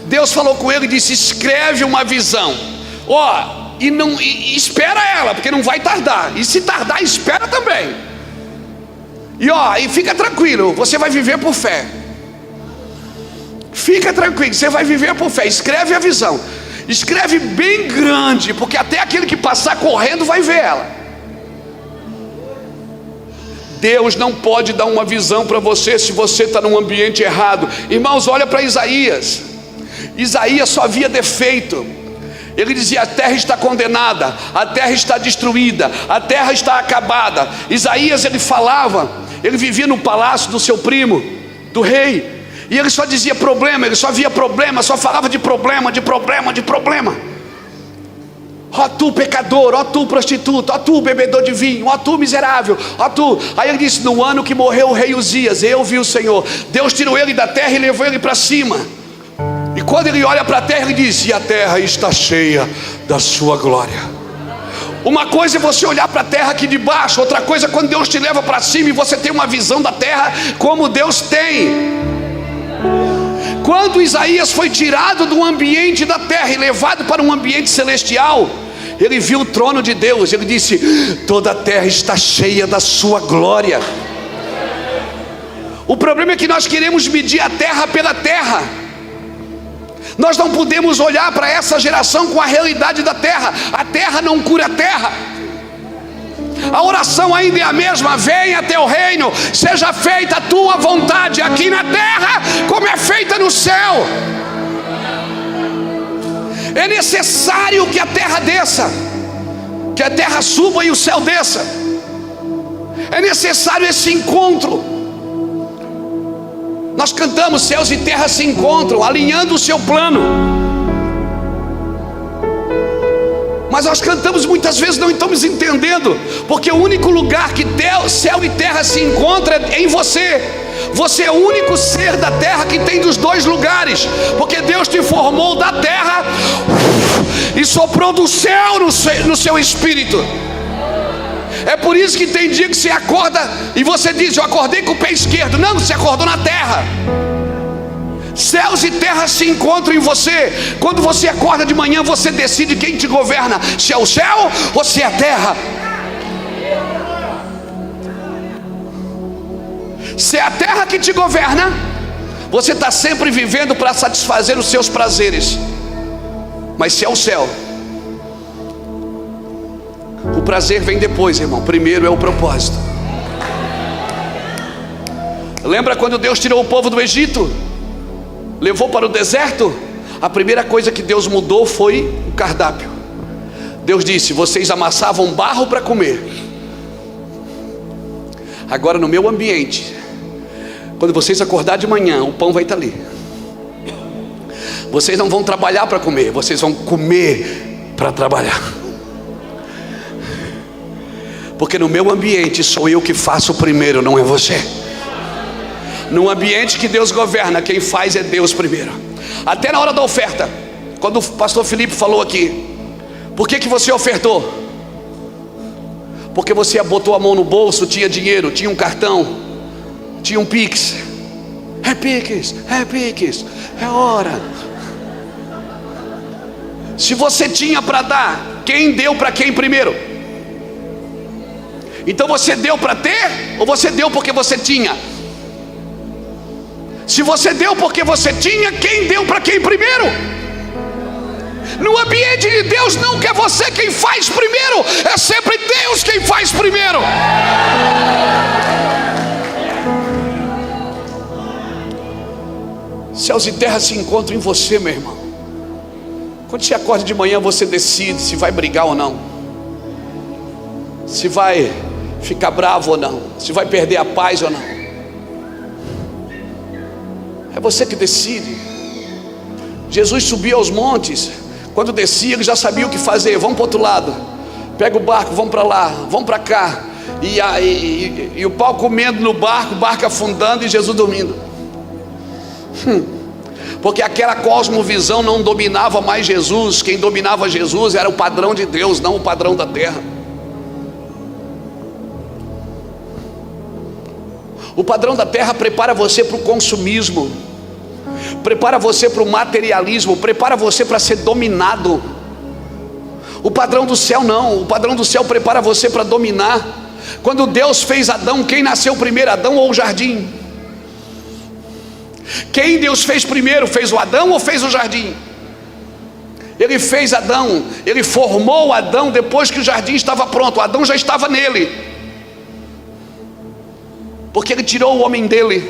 Deus falou com ele e disse, escreve uma visão, e espera ela, porque não vai tardar, e se tardar, espera também, e fica tranquilo, você vai viver por fé. Fica tranquilo, você vai viver por fé. Escreve a visão, escreve bem grande, porque até aquele que passar correndo vai ver ela. Deus não pode dar uma visão para você se você está num ambiente errado. Irmãos, olha para Isaías. Isaías só via defeito. Ele dizia, a terra está condenada, a terra está destruída, a terra está acabada. Isaías, ele falava, ele vivia no palácio do seu primo, do rei, e ele só dizia problema, ele só via problema, só falava de problema, de problema, de problema. Ó tu pecador, ó tu prostituta, ó tu bebedor de vinho, ó tu miserável, ó tu. Aí ele disse, no ano que morreu o rei Uzias, eu vi o Senhor. Deus tirou ele da terra e levou ele para cima. E quando ele olha para a terra, ele diz, e a terra está cheia da sua glória. Uma coisa é você olhar para a terra aqui de baixo, outra coisa é quando Deus te leva para cima e você tem uma visão da terra como Deus tem. Quando Isaías foi tirado do ambiente da terra e levado para um ambiente celestial, ele viu o trono de Deus. Ele disse, toda a terra está cheia da sua glória. O problema é que nós queremos medir a terra pela terra. Nós não podemos olhar para essa geração com a realidade da terra. A terra não cura a terra. A oração ainda é a mesma, venha teu reino, seja feita a tua vontade aqui na terra como é feita no céu. É necessário que a terra desça, que a terra suba e o céu desça. É necessário esse encontro. Nós cantamos, céus e terra se encontram, alinhando o seu plano. Mas nós cantamos muitas vezes, não estamos entendendo, porque o único lugar que céu e terra se encontram é em você. Você é o único ser da terra que tem dos dois lugares, porque Deus te formou da terra e soprou do céu no seu espírito. É por isso que tem dia que você acorda e você diz: eu acordei com o pé esquerdo. Não, você acordou na terra. Céus e terra se encontram em você. Quando você acorda de manhã, você decide quem te governa: se é o céu ou se é a terra. Se é a terra que te governa, você está sempre vivendo para satisfazer os seus prazeres. Mas se é o céu, o prazer vem depois, irmão. Primeiro é o propósito. Lembra quando Deus tirou o povo do Egito, levou para o deserto? A primeira coisa que Deus mudou foi o cardápio. Deus disse: vocês amassavam barro para comer. Agora no meu ambiente, quando vocês acordar de manhã, o pão vai estar ali. Vocês não vão trabalhar para comer, vocês vão comer para trabalhar. Porque no meu ambiente sou eu que faço primeiro, não é você. No ambiente que Deus governa, quem faz é Deus primeiro. Até na hora da oferta, quando o pastor Felipe falou aqui: por que você ofertou? Porque você botou a mão no bolso, tinha dinheiro, tinha um cartão, tinha um Pix. É Pix, é Pix, é hora. Se você tinha para dar, quem deu para quem primeiro? Então você deu para ter, ou você deu porque você tinha? Se você deu porque você tinha, quem deu para quem primeiro? No ambiente de Deus nunca é você quem faz primeiro, é sempre Deus quem faz primeiro. Céus e terra se encontram em você, meu irmão. Quando você acorda de manhã, você decide se vai brigar ou não, se vai ficar bravo ou não, se vai perder a paz ou não. É você que decide. Jesus subia aos montes. Quando descia, ele já sabia o que fazer. Vamos para o outro lado, pega o barco, vamos para lá, vamos para cá. E o pau comendo no barco, o barco afundando e Jesus dormindo. Porque aquela cosmovisão não dominava mais Jesus. Quem dominava Jesus era o padrão de Deus, não o padrão da terra. O padrão da terra prepara você para o consumismo, prepara você para o materialismo, prepara você para ser dominado. O padrão do céu não. O padrão do céu prepara você para dominar. Quando Deus fez Adão, quem nasceu primeiro, Adão ou o jardim? Quem Deus fez primeiro? Fez o Adão ou fez o jardim? Ele fez Adão, ele formou Adão depois que o jardim estava pronto. O Adão já estava nele, porque ele tirou o homem dele.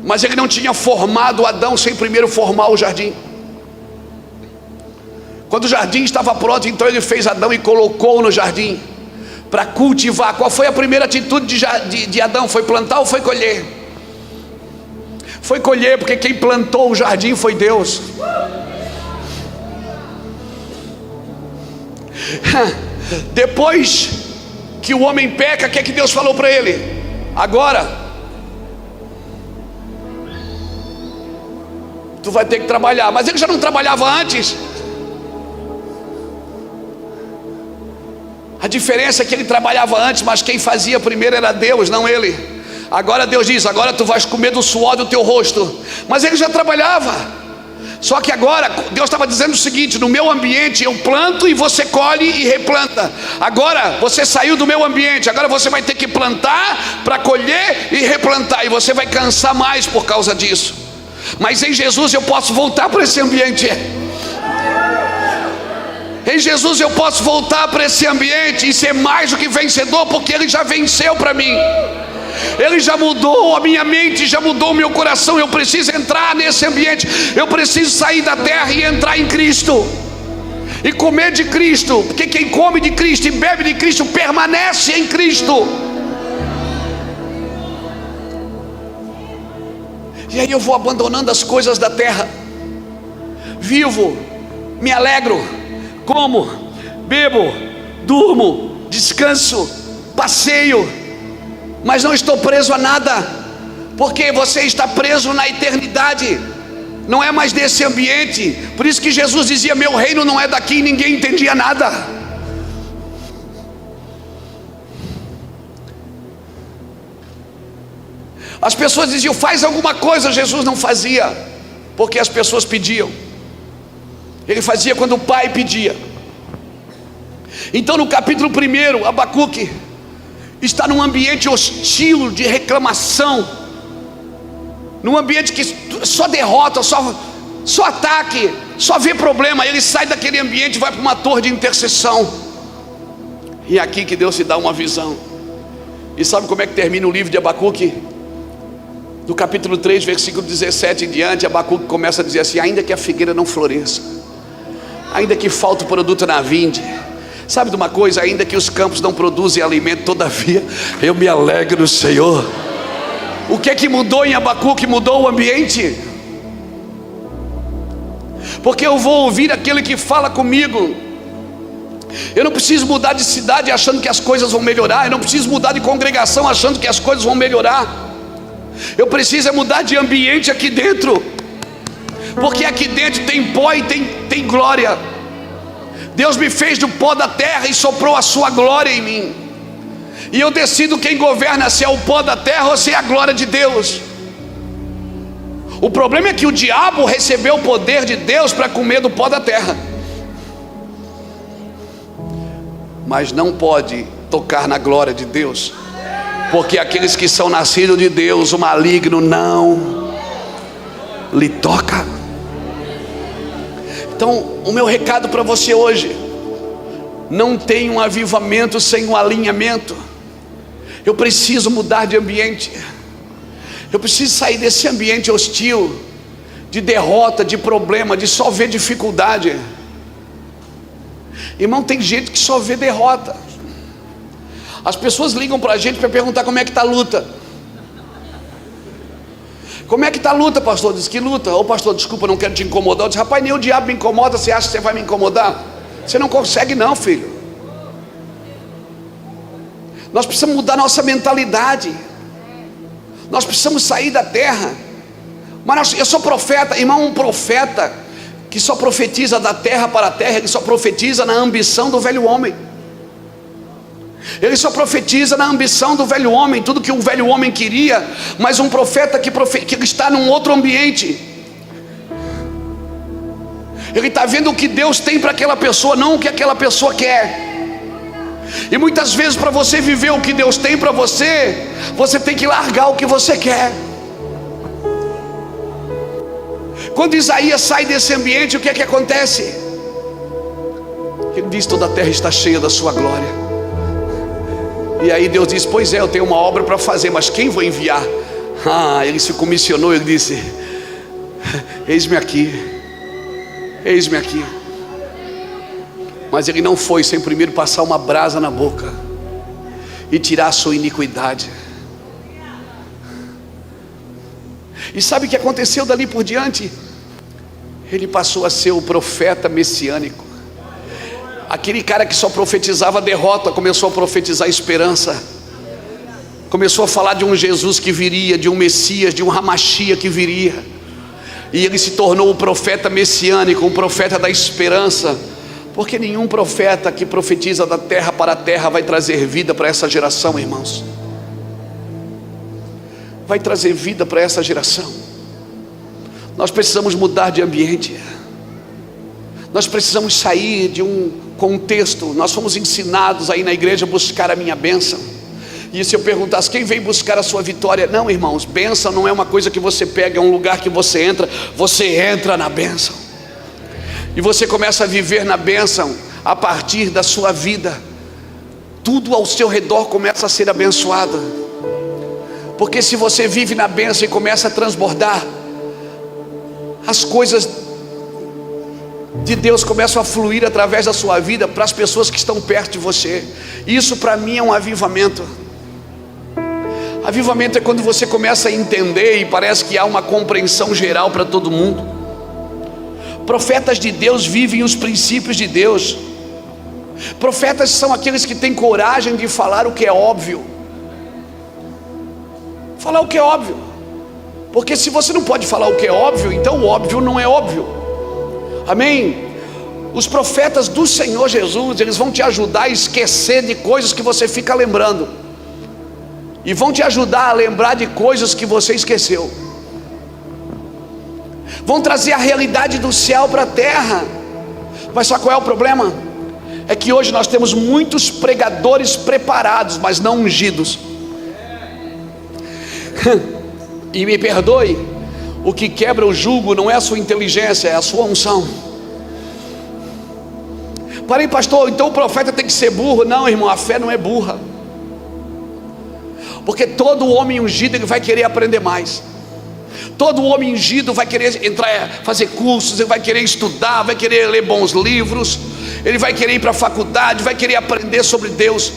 Mas ele não tinha formado Adão sem primeiro formar o jardim. Quando o jardim estava pronto, então ele fez Adão e colocou no jardim para cultivar. Qual foi a primeira atitude de Adão? Foi plantar ou foi colher? Foi colher, porque quem plantou o jardim foi Deus. Depois que o homem peca, o que é que Deus falou para ele? Agora tu vai ter que trabalhar. Mas ele já não trabalhava antes. A diferença é que ele trabalhava antes, mas quem fazia primeiro era Deus, não ele. Agora Deus diz: agora tu vais comer do suor do teu rosto. Mas ele já trabalhava. Só que agora Deus estava dizendo o seguinte: no meu ambiente eu planto e você colhe e replanta. Agora você saiu do meu ambiente, agora você vai ter que plantar para colher e replantar. E você vai cansar mais por causa disso. Mas em Jesus eu posso voltar para esse ambiente. Em Jesus eu posso voltar para esse ambiente e ser mais do que vencedor, porque Ele já venceu para mim. Ele já mudou a minha mente, já mudou o meu coração. Eu preciso entrar nesse ambiente. Eu preciso sair da terra e entrar em Cristo e comer de Cristo, porque quem come de Cristo e bebe de Cristo permanece em Cristo. E aí eu vou abandonando as coisas da terra, vivo, me alegro, como, bebo, durmo, descanso, passeio, mas não estou preso a nada, porque você está preso na eternidade, não é mais desse ambiente. Por isso que Jesus dizia: meu reino não é daqui, e ninguém entendia nada. As pessoas diziam: faz alguma coisa. Jesus não fazia, porque as pessoas pediam. Ele fazia quando o Pai pedia. Então no capítulo 1, Abacuque está num ambiente hostil de reclamação, num ambiente que só derrota, só ataque, só vê problema. Ele sai daquele ambiente e vai para uma torre de intercessão. E é aqui que Deus se dá uma visão. E sabe como é que termina o livro de Abacuque? Do capítulo 3, versículo 17 em diante, Abacuque começa a dizer assim: ainda que a figueira não floresça, ainda que falte o produto na vinde, sabe de uma coisa? Ainda que os campos não produzem alimento, todavia eu me alegro no Senhor. O que é que mudou em Abacuque? Mudou o ambiente, porque eu vou ouvir aquele que fala comigo. Eu não preciso mudar de cidade achando que as coisas vão melhorar. Eu não preciso mudar de congregação achando que as coisas vão melhorar. Eu preciso mudar de ambiente aqui dentro, porque aqui dentro tem pó e tem glória. Deus me fez do pó da terra e soprou a sua glória em mim, e eu decido quem governa, se é o pó da terra ou se é a glória de Deus. O problema é que o diabo recebeu o poder de Deus para comer do pó da terra, mas não pode tocar na glória de Deus, porque aqueles que são nascidos de Deus, o maligno não lhe toca. Então o meu recado para você hoje: não tem um avivamento sem um alinhamento. Eu preciso mudar de ambiente, eu preciso sair desse ambiente hostil, de derrota, de problema, de só ver dificuldade. Irmão, tem gente que só vê derrota. As pessoas ligam para a gente para perguntar como é que está a luta. Como é que está a luta, pastor? Diz: que luta? Ô pastor, desculpa, não quero te incomodar. Eu disse: rapaz, nem o diabo me incomoda. Você acha que você vai me incomodar? Você não consegue não, filho. Nós precisamos mudar nossa mentalidade. Nós precisamos sair da terra. Mas eu sou profeta, irmão. Um profeta que só profetiza da terra para a terra, ele só profetiza na ambição do velho homem. Ele só profetiza na ambição do velho homem, tudo que o velho homem queria. Mas um profeta que está num outro ambiente, ele está vendo o que Deus tem para aquela pessoa, não o que aquela pessoa quer. E muitas vezes, para você viver o que Deus tem para você, você tem que largar o que você quer. Quando Isaías sai desse ambiente, o que é que acontece? Ele diz: toda a terra está cheia da sua glória. E aí Deus diz: pois é, eu tenho uma obra para fazer, mas quem vou enviar? Ele se comissionou. Ele disse: eis-me aqui, eis-me aqui. Mas ele não foi sem primeiro passar uma brasa na boca e tirar a sua iniquidade. E sabe o que aconteceu dali por diante? Ele passou a ser o profeta messiânico. Aquele cara que só profetizava derrota começou a profetizar esperança. Começou a falar de um Jesus que viria, de um Messias, de um Hamashia que viria. E ele se tornou o profeta messiânico, um profeta da esperança. Porque nenhum profeta que profetiza da terra para a terra vai trazer vida para essa geração, irmãos. Vai trazer vida para essa geração. Nós precisamos mudar de ambiente. Nós precisamos sair de um contexto. Nós fomos ensinados aí na igreja a buscar a minha bênção. E se eu perguntasse: quem vem buscar a sua vitória? Não, irmãos, bênção não é uma coisa que você pega, é um lugar que você entra na bênção. E você começa a viver na bênção a partir da sua vida. Tudo ao seu redor começa a ser abençoado. Porque se você vive na bênção e começa a transbordar, as coisas de Deus começam a fluir através da sua vida para as pessoas que estão perto de você. Isso para mim é um avivamento. Avivamento é quando você começa a entender e parece que há uma compreensão geral para todo mundo. Profetas de Deus vivem os princípios de Deus. Profetas são aqueles que têm coragem de falar o que é óbvio. Falar o que é óbvio. Porque se você não pode falar o que é óbvio, então o óbvio não é óbvio. Amém? Os profetas do Senhor Jesus, eles vão te ajudar a esquecer de coisas que você fica lembrando, e vão te ajudar a lembrar de coisas que você esqueceu. Vão trazer a realidade do céu para a terra. Mas sabe qual é o problema? É que hoje nós temos muitos pregadores preparados, mas não ungidos. E me perdoe, o que quebra o jugo não é a sua inteligência, é a sua unção. Parei, pastor, então o profeta tem que ser burro? Não, irmão, a fé não é burra. Porque todo homem ungido, ele vai querer aprender mais. Todo homem ungido vai querer entrar, fazer cursos, ele vai querer estudar, vai querer ler bons livros, ele vai querer ir para a faculdade, vai querer aprender sobre Deus.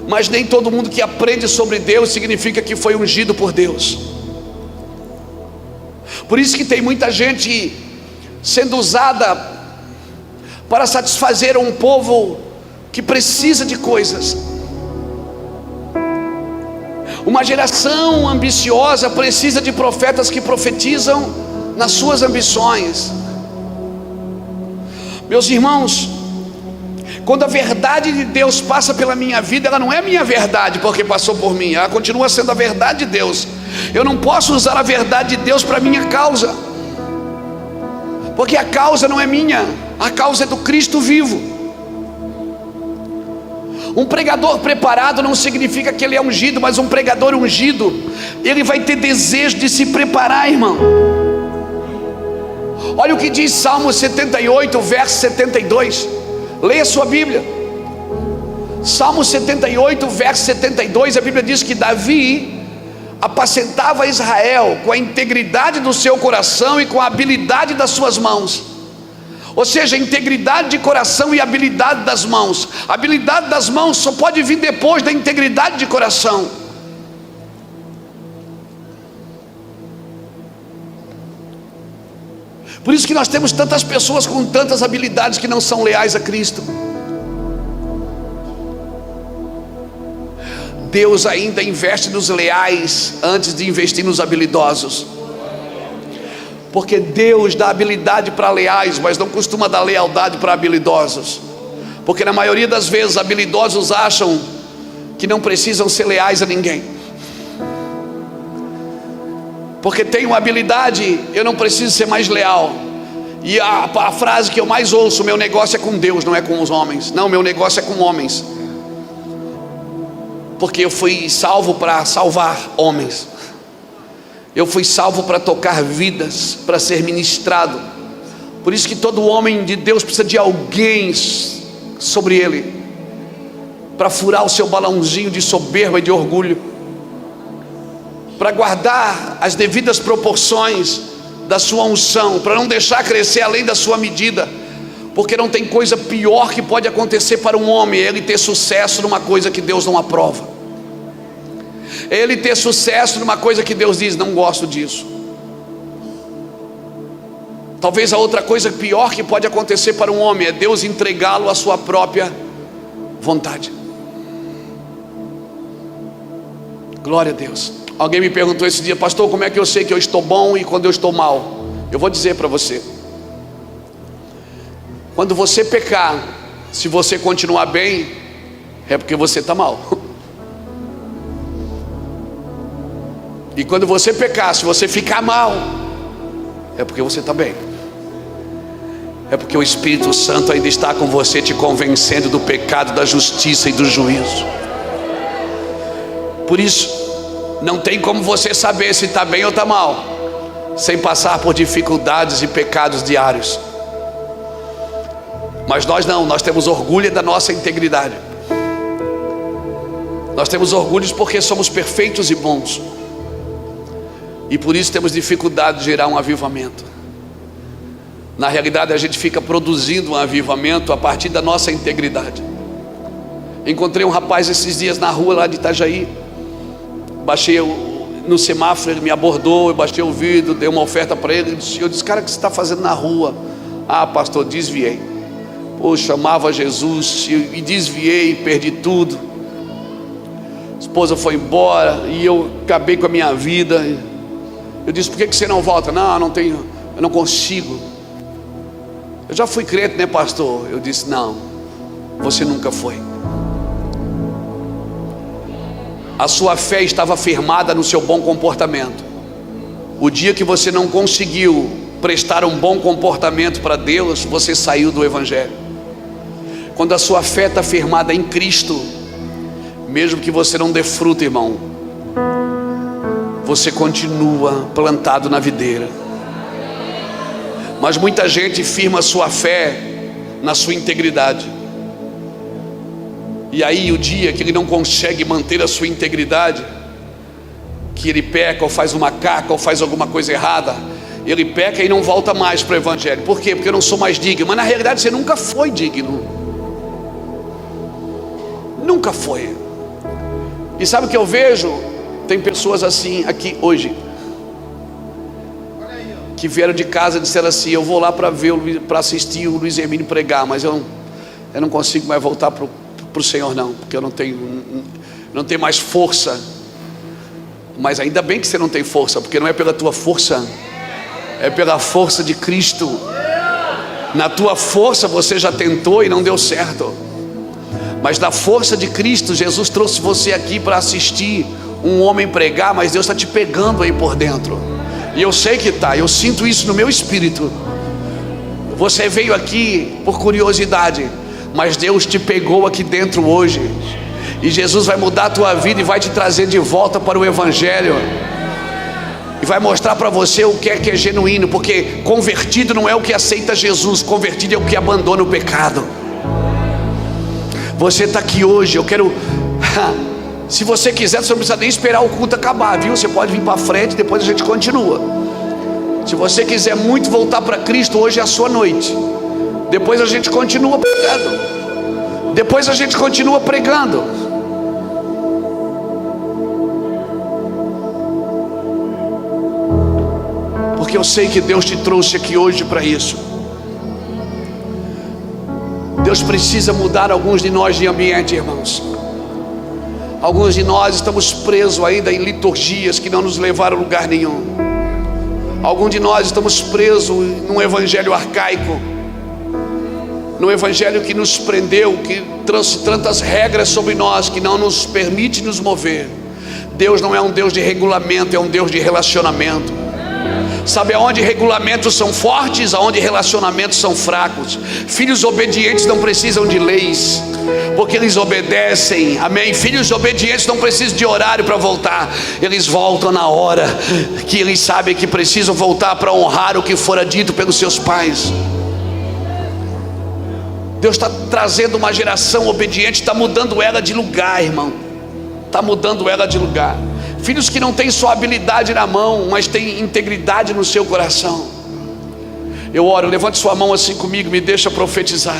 Mas nem todo mundo que aprende sobre Deus significa que foi ungido por Deus. Por isso que tem muita gente sendo usada para satisfazer um povo que precisa de coisas. Uma geração ambiciosa precisa de profetas que profetizam nas suas ambições. Meus irmãos, quando a verdade de Deus passa pela minha vida, ela não é minha verdade porque passou por mim, ela continua sendo a verdade de Deus. Eu não posso usar a verdade de Deus para minha causa, porque a causa não é minha, a causa é do Cristo vivo. Um pregador preparado não significa que ele é ungido, mas um pregador ungido, ele vai ter desejo de se preparar, irmão. Olha o que diz Salmo 78, verso 72. Leia sua Bíblia. Salmo 78, verso 72, a Bíblia diz que Davi apacentava Israel com a integridade do seu coração e com a habilidade das suas mãos. Ou seja, integridade de coração e habilidade das mãos. A habilidade das mãos só pode vir depois da integridade de coração. Por isso que nós temos tantas pessoas com tantas habilidades que não são leais a Cristo. Deus ainda investe nos leais antes de investir nos habilidosos. Porque Deus dá habilidade para leais, mas não costuma dar lealdade para habilidosos. Porque na maioria das vezes habilidosos acham que não precisam ser leais a ninguém. Porque tenho habilidade, eu não preciso ser mais leal. E a frase que eu mais ouço: meu negócio é com Deus, não é com os homens. Não, meu negócio é com homens. Porque eu fui salvo para salvar homens. Eu fui salvo para tocar vidas, para ser ministrado. Por isso que todo homem de Deus precisa de alguém sobre ele, para furar o seu balãozinho de soberba e de orgulho, para guardar as devidas proporções da sua unção, para não deixar crescer além da sua medida. Porque não tem coisa pior que pode acontecer para um homem, é ele ter sucesso numa coisa que Deus não aprova. Ele ter sucesso numa coisa que Deus diz: não gosto disso. Talvez a outra coisa pior que pode acontecer para um homem é Deus entregá-lo à sua própria vontade. Glória a Deus. Alguém me perguntou esse dia: pastor, como é que eu sei que eu estou bom e quando eu estou mal? Eu vou dizer para você: quando você pecar, se você continuar bem, é porque você está mal. E quando você pecar, se você ficar mal, é porque você está bem. É porque o Espírito Santo ainda está com você, te convencendo do pecado, da justiça e do juízo. Por isso, não tem como você saber se está bem ou está mal, sem passar por dificuldades e pecados diários. Mas nós não, nós temos orgulho da nossa integridade. Nós temos orgulho porque somos perfeitos e bons. E por isso temos dificuldade de gerar um avivamento. Na realidade, a gente fica produzindo um avivamento a partir da nossa integridade. Encontrei um rapaz esses dias na rua lá de Itajaí. Baixei no semáforo, ele me abordou, eu baixei o vidro, dei uma oferta para ele. Eu disse: cara, o que você está fazendo na rua? Ah, pastor, desviei. Poxa, amava Jesus e desviei, perdi tudo. A esposa foi embora e eu acabei com a minha vida. Eu disse: por que você não volta? Não, eu não consigo. Eu já fui crente, né, pastor? Eu disse: não, você nunca foi. A sua fé estava firmada no seu bom comportamento. O dia que você não conseguiu prestar um bom comportamento para Deus, você saiu do Evangelho. Quando a sua fé está firmada em Cristo, mesmo que você não dê fruto, irmão, você continua plantado na videira. Mas muita gente firma a sua fé na sua integridade. E aí o dia que ele não consegue manter a sua integridade, que ele peca ou faz uma caca ou faz alguma coisa errada, ele peca e não volta mais para o Evangelho. Por quê? Porque eu não sou mais digno. Mas na realidade você nunca foi digno. Nunca foi. E sabe o que eu vejo? Tem pessoas assim aqui hoje, que vieram de casa e disseram assim: eu vou lá para assistir o Luiz Hermínio pregar, mas eu não consigo mais voltar para o Senhor não, porque eu não tenho mais força. Mas ainda bem que você não tem força, porque não é pela tua força, é pela força de Cristo. Na tua força você já tentou e não deu certo, mas na força de Cristo, Jesus trouxe você aqui para assistir um homem pregar, mas Deus está te pegando aí por dentro. E eu sei que está, eu sinto isso no meu espírito. Você veio aqui por curiosidade, mas Deus te pegou aqui dentro hoje. E Jesus vai mudar a tua vida e vai te trazer de volta para o Evangelho. E vai mostrar para você o que é genuíno. Porque convertido não é o que aceita Jesus, convertido é o que abandona o pecado. Você está aqui hoje, eu quero... Se você quiser, você não precisa nem esperar o culto acabar, viu? Você pode vir para frente, depois a gente continua. Se você quiser muito voltar para Cristo, hoje é a sua noite. Depois a gente continua pregando. Depois a gente continua pregando. Porque eu sei que Deus te trouxe aqui hoje para isso. Deus precisa mudar alguns de nós de ambiente, irmãos. Alguns de nós estamos presos ainda em liturgias que não nos levaram a lugar nenhum. Alguns de nós estamos presos num evangelho arcaico, num evangelho que nos prendeu, que trouxe tantas regras sobre nós, que não nos permite nos mover. Deus não é um Deus de regulamento, é um Deus de relacionamento. Sabe aonde regulamentos são fortes, aonde relacionamentos são fracos. Filhos obedientes não precisam de leis, porque eles obedecem, amém? Filhos obedientes não precisam de horário para voltar, eles voltam na hora que eles sabem que precisam voltar para honrar o que fora dito pelos seus pais. Deus está trazendo uma geração obediente, está mudando ela de lugar, irmão. Está mudando ela de lugar. Filhos que não têm só habilidade na mão, mas têm integridade no seu coração. Eu oro, levante sua mão assim comigo, me deixa profetizar.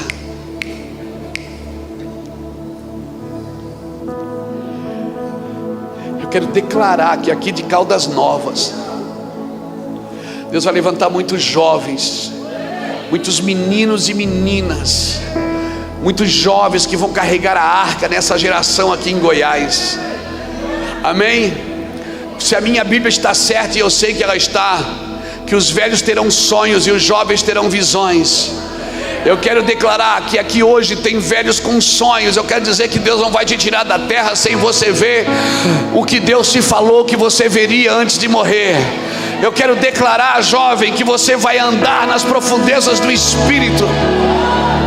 Eu quero declarar que aqui de Caldas Novas, Deus vai levantar muitos jovens, muitos meninos e meninas, muitos jovens que vão carregar a arca nessa geração aqui em Goiás. Amém? Se a minha Bíblia está certa, e eu sei que ela está, que os velhos terão sonhos e os jovens terão visões. Eu quero declarar que aqui hoje tem velhos com sonhos. Eu quero dizer que Deus não vai te tirar da terra sem você ver o que Deus te falou que você veria antes de morrer. Eu quero declarar, jovem, que você vai andar nas profundezas do Espírito,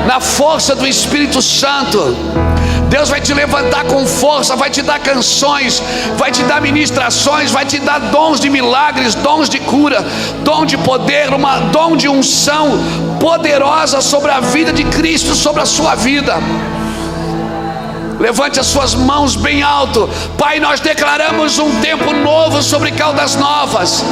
na força do Espírito Santo. Deus vai te levantar com força, vai te dar canções, vai te dar ministrações, vai te dar dons de milagres, dons de cura, dom de poder, dom de unção poderosa sobre a vida de Cristo, sobre a sua vida. Levante as suas mãos bem alto. Pai, nós declaramos um tempo novo sobre Caldas Novas.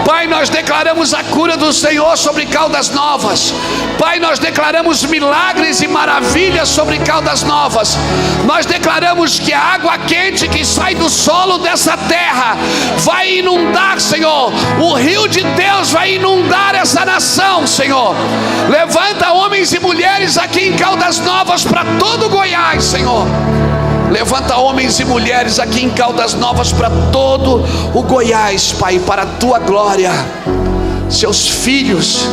Pai, nós declaramos a cura do Senhor sobre Caldas Novas. Pai, nós declaramos milagres e maravilhas sobre Caldas Novas. Nós declaramos que a água quente que sai do solo dessa terra vai inundar, Senhor. O rio de Deus vai inundar essa nação, Senhor. Levanta homens e mulheres aqui em Caldas Novas para todo Goiás, Senhor. Levanta homens e mulheres aqui em Caldas Novas para todo o Goiás, Pai, para a tua glória. Seus filhos,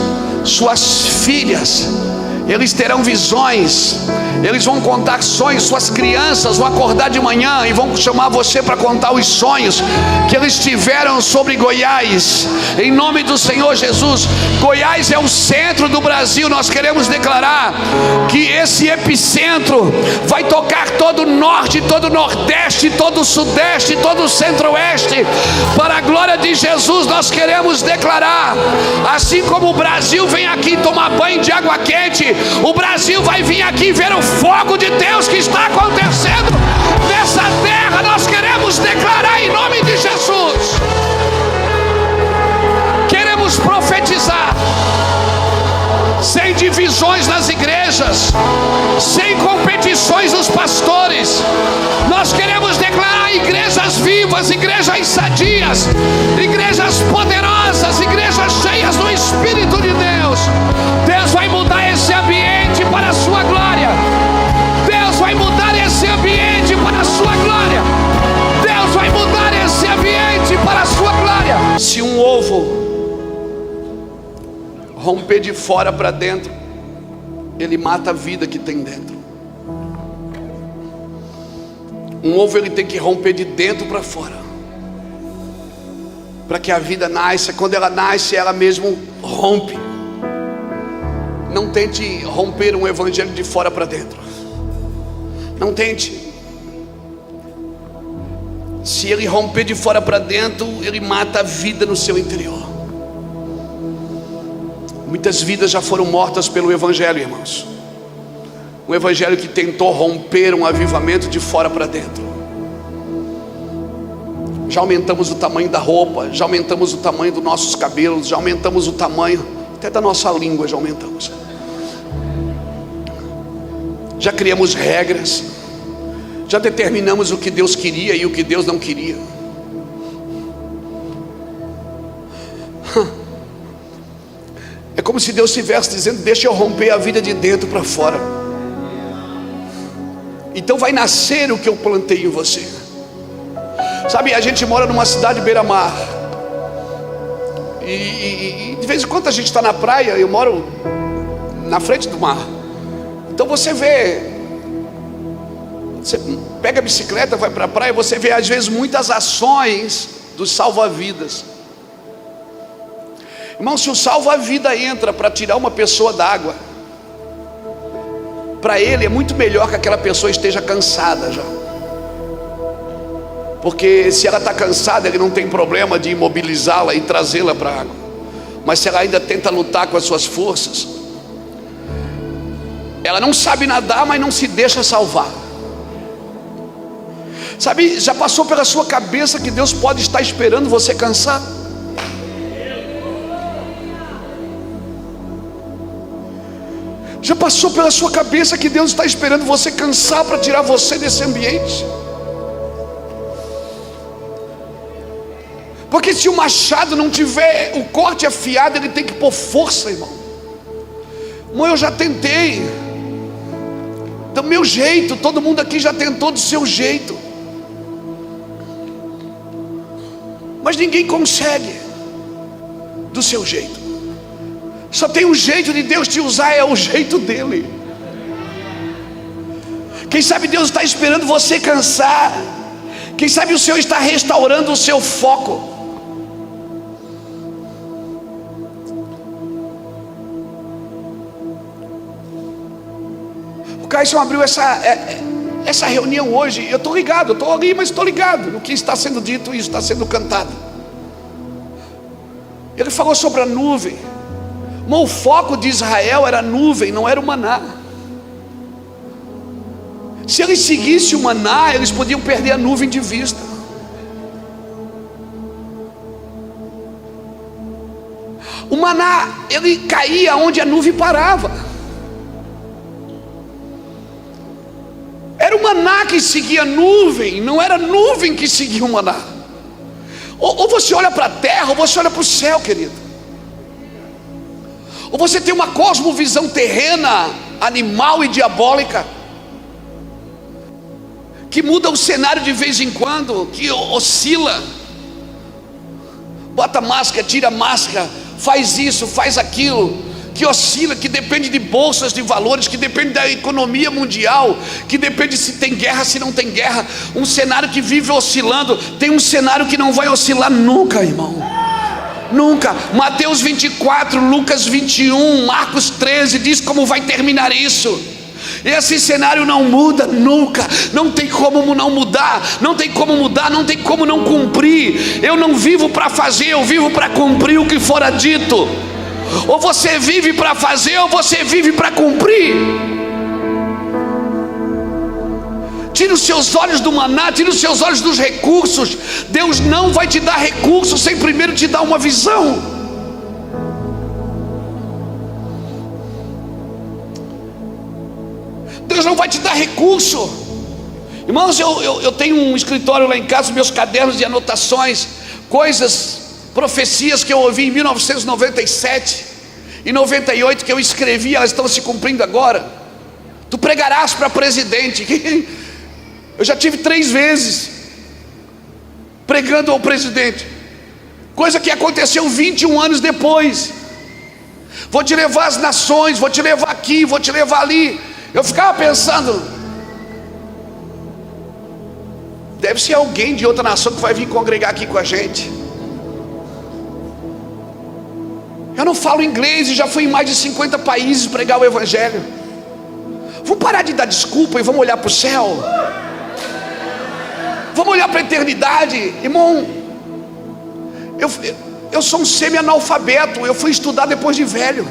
suas filhas, eles terão visões, eles vão contar sonhos. Suas crianças vão acordar de manhã e vão chamar você para contar os sonhos que eles tiveram sobre Goiás, em nome do Senhor Jesus. Goiás é o centro do Brasil. Nós queremos declarar que esse epicentro vai tocar todo o norte, todo o nordeste, todo o sudeste, todo o centro-oeste, para a glória de Jesus. Nós queremos declarar, assim como o Brasil vem aqui tomar banho de água quente, o Brasil vai vir aqui ver o fogo de Deus que está acontecendo nessa terra. Nós queremos declarar em nome de Jesus. Queremos profetizar sem divisões nas igrejas, sem competições nos pastores. Nós queremos declarar igrejas vivas, igrejas sadias, igrejas poderosas, igrejas cheias do Espírito de Deus. Deus vai mudar esse ambiente para a sua glória. Deus vai mudar esse ambiente para a sua glória. Deus vai mudar esse ambiente para a sua glória. Se um ovo romper de fora para dentro, ele mata a vida que tem dentro. Um ovo ele tem que romper de dentro para fora, para que a vida nasça. Quando ela nasce, ela mesmo rompe. Não tente romper um evangelho de fora para dentro. Não tente. Se ele romper de fora para dentro, ele mata a vida no seu interior. Muitas vidas já foram mortas pelo evangelho, irmãos. Um evangelho que tentou romper um avivamento de fora para dentro. Já aumentamos o tamanho da roupa, já aumentamos o tamanho dos nossos cabelos, já aumentamos o tamanho até da nossa língua, já aumentamos. Já criamos regras, já determinamos o que Deus queria e o que Deus não queria. É como se Deus estivesse dizendo: deixa eu romper a vida de dentro para fora. Então vai nascer o que eu plantei em você. Sabe, a gente mora numa cidade beira-mar, e de vez em quando a gente está na praia. Eu moro na frente do mar. Então você vê, você pega a bicicleta, vai para a praia, você vê às vezes muitas ações dos salva-vidas. Irmão, se o salva-vida entra para tirar uma pessoa d'água, para ele é muito melhor que aquela pessoa esteja cansada já. Porque se ela está cansada, ele não tem problema de imobilizá-la e trazê-la para a água. Mas se ela ainda tenta lutar com as suas forças, ela não sabe nadar, mas não se deixa salvar. Sabe, já passou pela sua cabeça que Deus pode estar esperando você cansar? Já passou pela sua cabeça que Deus está esperando você cansar para tirar você desse ambiente? Porque se o machado não tiver o corte afiado, ele tem que pôr força, irmão. Irmão, eu já tentei do meu jeito, todo mundo aqui já tentou do seu jeito, mas ninguém consegue do seu jeito. Só tem um jeito de Deus te usar, é o jeito dele. Quem sabe Deus está esperando você cansar. Quem sabe o Senhor está restaurando o seu foco. O Caio abriu essa reunião hoje. Eu estou ligado, eu estou ali, mas estou ligado no que está sendo dito e está sendo cantado. Ele falou sobre a nuvem. Mas o foco de Israel era a nuvem, não era o maná. Se eles seguissem o maná, eles podiam perder a nuvem de vista. O maná, ele caía onde a nuvem parava. Era o maná que seguia a nuvem, não era a nuvem que seguia o maná. Ou você olha para a terra, ou você olha para o céu, querido. Ou você tem uma cosmovisão terrena, animal e diabólica, que muda o cenário de vez em quando, que oscila, bota máscara, tira máscara, faz isso, faz aquilo, que oscila, que depende de bolsas de valores, que depende da economia mundial, que depende se tem guerra, se não tem guerra. Um cenário que vive oscilando. Tem um cenário que não vai oscilar nunca, irmão, nunca. Mateus 24, Lucas 21, Marcos 13 diz como vai terminar isso. Esse cenário não muda nunca, não tem como não mudar, não tem como mudar, não tem como não cumprir. Eu não vivo para fazer, eu vivo para cumprir o que fora dito. Ou você vive para fazer, ou você vive para cumprir. Tira os seus olhos do maná, tira os seus olhos dos recursos. Deus não vai te dar recursos sem primeiro te dar uma visão. Deus não vai te dar recurso. Irmãos, eu tenho um escritório lá em casa, meus cadernos de anotações, coisas, profecias que eu ouvi em 1997 e 98 que eu escrevi, elas estão se cumprindo agora. Tu pregarás para presidente. Eu já tive 3 vezes pregando ao presidente, coisa que aconteceu 21 anos depois. Vou te levar às nações, vou te levar aqui, vou te levar ali. Eu ficava pensando, deve ser alguém de outra nação que vai vir congregar aqui com a gente. Eu não falo inglês e já fui em mais de 50 países pregar o evangelho. Vamos parar de dar desculpa e vamos olhar para o céu. Vamos olhar para a eternidade. Irmão, eu sou um semi-analfabeto. Eu fui estudar depois de velho.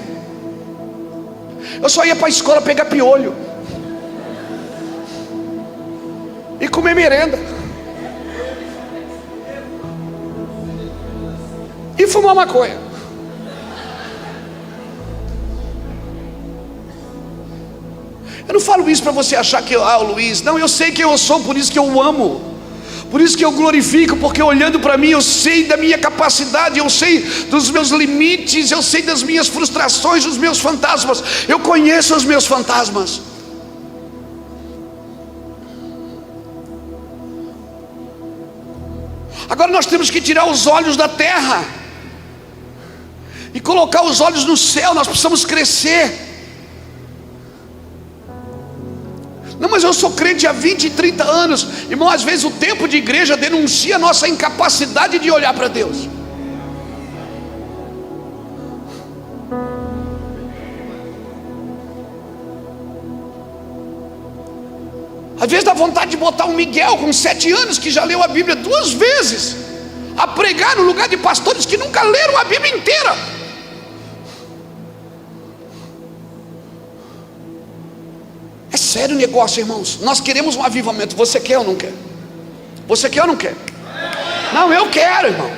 Eu só ia para a escola pegar piolho e comer merenda e fumar maconha. Eu não falo isso para você achar que o Luiz, não, eu sei quem eu sou, por isso que eu o amo, por isso que eu glorifico, porque olhando para mim eu sei da minha capacidade, eu sei dos meus limites, eu sei das minhas frustrações, dos meus fantasmas, eu conheço os meus fantasmas. Agora nós temos que tirar os olhos da terra e colocar os olhos no céu. Nós precisamos crescer. Não, mas eu sou crente há 20 e 30 anos. Irmão, às vezes o tempo de igreja denuncia a nossa incapacidade de olhar para Deus. Às vezes dá vontade de botar um Miguel com 7 anos, que já leu a Bíblia 2 vezes, a pregar no lugar de pastores que nunca leram a Bíblia inteira. É sério o negócio, irmãos. Nós queremos um avivamento. Você quer ou não quer? Você quer ou não quer? Não, eu quero, irmão.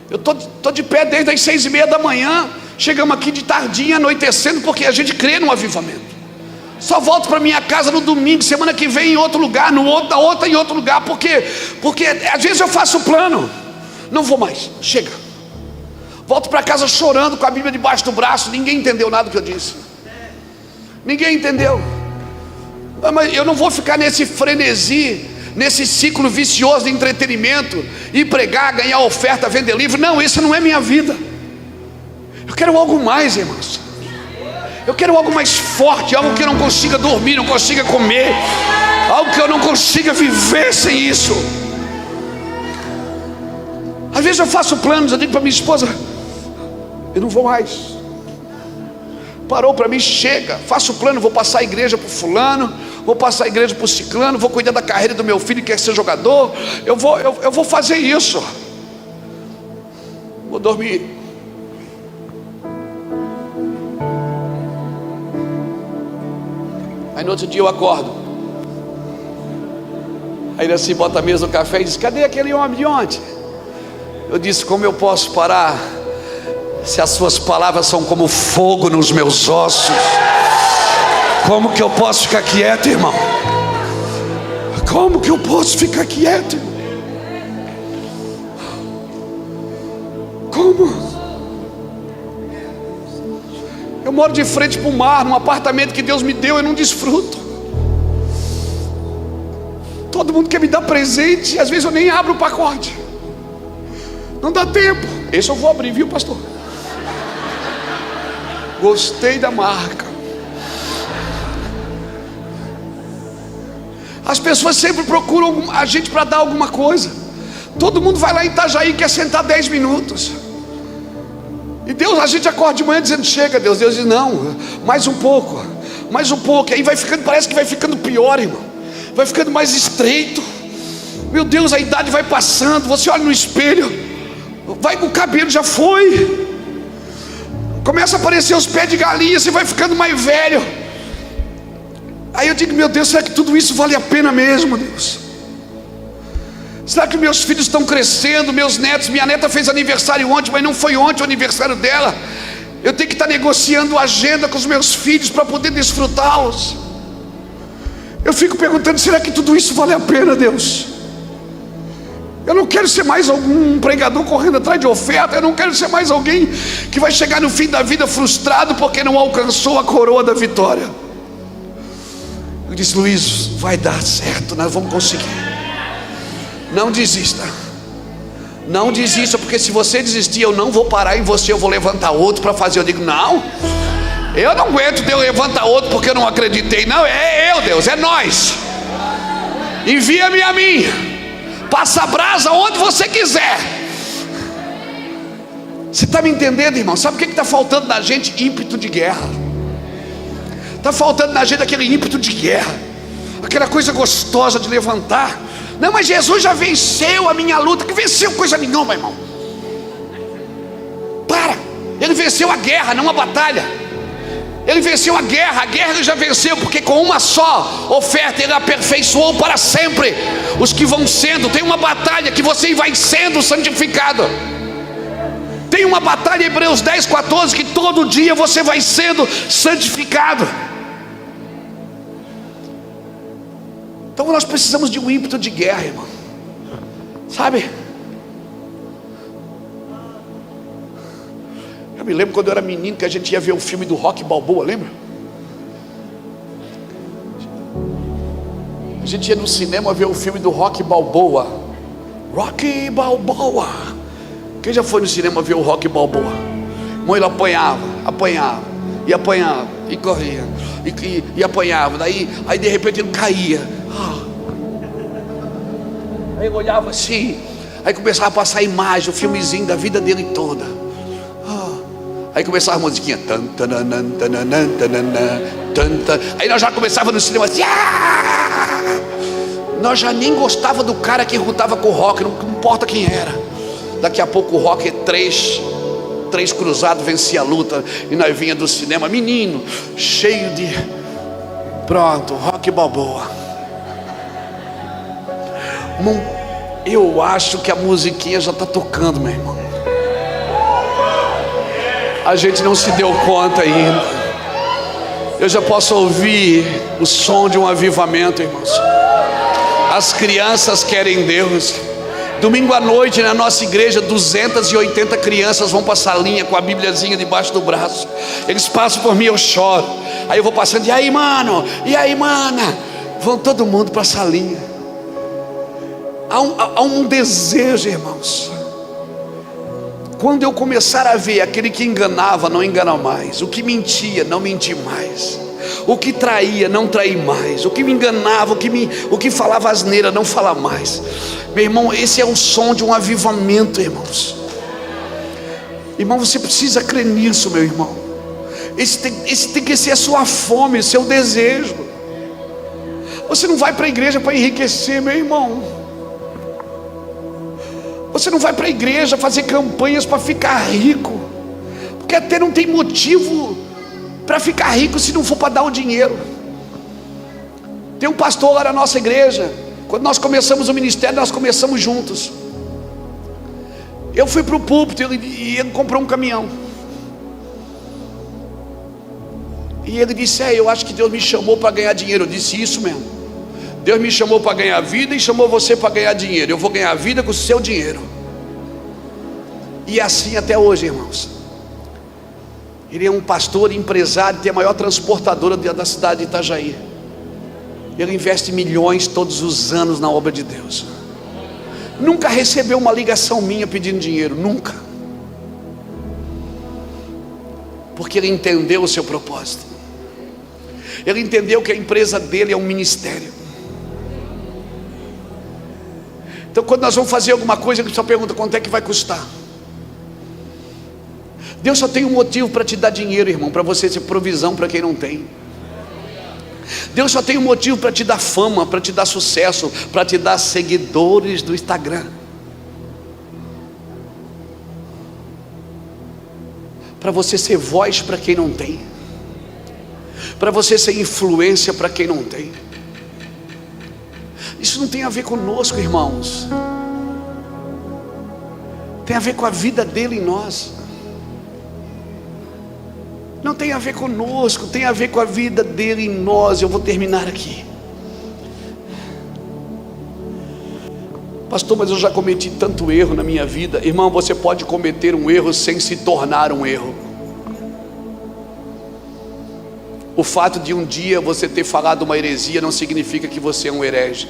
Eu tô de pé desde as 6:30 da manhã. Chegamos aqui de tardinha, anoitecendo, porque a gente crê no avivamento. Só volto para minha casa no domingo. Semana que vem em outro lugar, no outro, da outra em outro lugar. Porque às vezes eu faço o plano, não vou mais, chega. Volto para casa chorando com a Bíblia debaixo do braço. Ninguém entendeu nada do que eu disse. Ninguém entendeu. Mas eu não vou ficar nesse frenesi, nesse ciclo vicioso de entretenimento, e pregar, ganhar oferta, vender livro. Não, isso não é minha vida. Eu quero algo mais, irmãos. Eu quero algo mais forte, algo que eu não consiga dormir, não consiga comer, algo que eu não consiga viver sem isso. Às vezes eu faço planos, eu digo para minha esposa, eu não vou mais. Parou para mim, chega. Faço plano, vou passar a igreja para o fulano, vou passar a igreja para o ciclano, vou cuidar da carreira do meu filho que quer ser jogador. Eu vou fazer isso. Vou dormir. Aí no outro dia eu acordo. Aí ele assim bota a mesa no café e diz: cadê aquele homem de ontem? Eu disse: como eu posso parar se as suas palavras são como fogo nos meus ossos? Como que eu posso ficar quieto, irmão? Como que eu posso ficar quieto? Como? Eu moro de frente para o mar, num apartamento que Deus me deu, eu não desfruto. Todo mundo quer me dar presente, às vezes eu nem abro o pacote. Não dá tempo. Esse eu vou abrir, viu, pastor? Gostei da marca. As pessoas sempre procuram a gente para dar alguma coisa. Todo mundo vai lá em Itajaí e quer sentar 10 minutos. E Deus, a gente acorda de manhã dizendo: chega, Deus. Deus diz: não, mais um pouco, mais um pouco. Aí vai ficando, parece que vai ficando pior, irmão. Vai ficando mais estreito. Meu Deus, a idade vai passando. Você olha no espelho, vai, o cabelo já foi. Começa a aparecer os pés de galinha, você vai ficando mais velho. Aí eu digo: meu Deus, será que tudo isso vale a pena mesmo, Deus? Será que meus filhos estão crescendo, meus netos? Minha neta fez aniversário ontem, mas não foi ontem o aniversário dela. Eu tenho que estar negociando a agenda com os meus filhos para poder desfrutá-los. Eu fico perguntando: será que tudo isso vale a pena, Deus? Eu não quero ser mais algum pregador correndo atrás de oferta. Eu não quero ser mais alguém que vai chegar no fim da vida frustrado porque não alcançou a coroa da vitória. Eu disse: Luiz, vai dar certo, nós vamos conseguir. Não desista. Não desista, porque se você desistir, eu não vou parar em você, eu vou levantar outro para fazer. Eu digo: não, eu não aguento Deus levantar outro porque eu não acreditei. Não, é eu, Deus, é nós. Envia-me a mim. Passa a brasa onde você quiser. Você está me entendendo, irmão? Sabe o que está faltando na gente? Ímpeto de guerra. Está faltando na gente aquele ímpeto de guerra, aquela coisa gostosa de levantar. Não, mas Jesus já venceu a minha luta. Que venceu coisa nenhuma, irmão. Para. Ele venceu a guerra, não a batalha. Ele venceu a guerra ele já venceu, porque com uma só oferta Ele aperfeiçoou para sempre os que vão sendo. Tem uma batalha que você vai sendo santificado. Tem uma batalha, Hebreus 10:14, que todo dia você vai sendo santificado. Então nós precisamos de um ímpeto de guerra, irmão. Sabe? Eu me lembro quando eu era menino que a gente ia ver o filme do Rocky Balboa, lembra? A gente ia no cinema ver o filme do Rocky Balboa. Rocky Balboa. Quem já foi no cinema ver o Rocky Balboa? Irmão, ele apanhava e apanhava e corria e apanhava. Aí de repente ele caía. Aí eu olhava assim, aí começava a passar a imagem, o filmezinho da vida dele toda. Aí começava a musiquinha. Aí nós já começava no cinema assim. Nós já nem gostava do cara que lutava com o Rock, não importa quem era. Daqui a pouco o Rock, três cruzados, vencia a luta. E nós vinha do cinema, menino, cheio de... Pronto, Rocky Balboa. Irmão, eu acho que a musiquinha já está tocando, meu irmão. A gente não se deu conta ainda. Eu já posso ouvir o som de um avivamento, irmãos. As crianças querem Deus. Domingo à noite na nossa igreja, 280 crianças vão para a salinha com a Bíbliazinha debaixo do braço. Eles passam por mim, eu choro. Aí eu vou passando: e aí, mano? E aí, mana? Vão todo mundo para a salinha. Há um desejo, irmãos. Quando eu começar a ver aquele que enganava, não engana mais. O que mentia, não mentir mais. O que traía, não trair mais. O que me enganava, o que falava asneira, não falar mais. Meu irmão, esse é o som de um avivamento, irmãos. Irmão, você precisa crer nisso, meu irmão. Esse tem que ser a sua fome, o seu desejo. Você não vai para a igreja para enriquecer, meu irmão. Você não vai para a igreja fazer campanhas para ficar rico, porque até não tem motivo para ficar rico se não for para dar o dinheiro. Tem um pastor lá na nossa igreja. Quando nós começamos o ministério, nós começamos juntos. Eu fui para o púlpito e ele comprou um caminhão. E ele disse: eu acho que Deus me chamou para ganhar dinheiro. Eu disse: isso mesmo. Deus me chamou para ganhar vida e chamou você para ganhar dinheiro. Eu vou ganhar vida com o seu dinheiro. E é assim até hoje, irmãos. Ele é um pastor, empresário, tem a maior transportadora da cidade de Itajaí. Ele investe milhões todos os anos na obra de Deus. Nunca recebeu uma ligação minha pedindo dinheiro, nunca. Porque ele entendeu o seu propósito. Ele entendeu que a empresa dele é um ministério. Então quando nós vamos fazer alguma coisa, ele só pergunta: quanto é que vai custar? Deus só tem um motivo para te dar dinheiro, irmão, para você ser provisão para quem não tem. Deus só tem um motivo para te dar fama, para te dar sucesso, para te dar seguidores do Instagram, para você ser voz para quem não tem, para você ser influência para quem não tem. Isso não tem a ver conosco, irmãos. Tem a ver com a vida dele em nós. Não tem a ver conosco, tem a ver com a vida dele em nós. Eu vou terminar aqui. Pastor, mas eu já cometi tanto erro na minha vida. Irmão, você pode cometer um erro sem se tornar um erro. O fato de um dia você ter falado uma heresia não significa que você é um herege.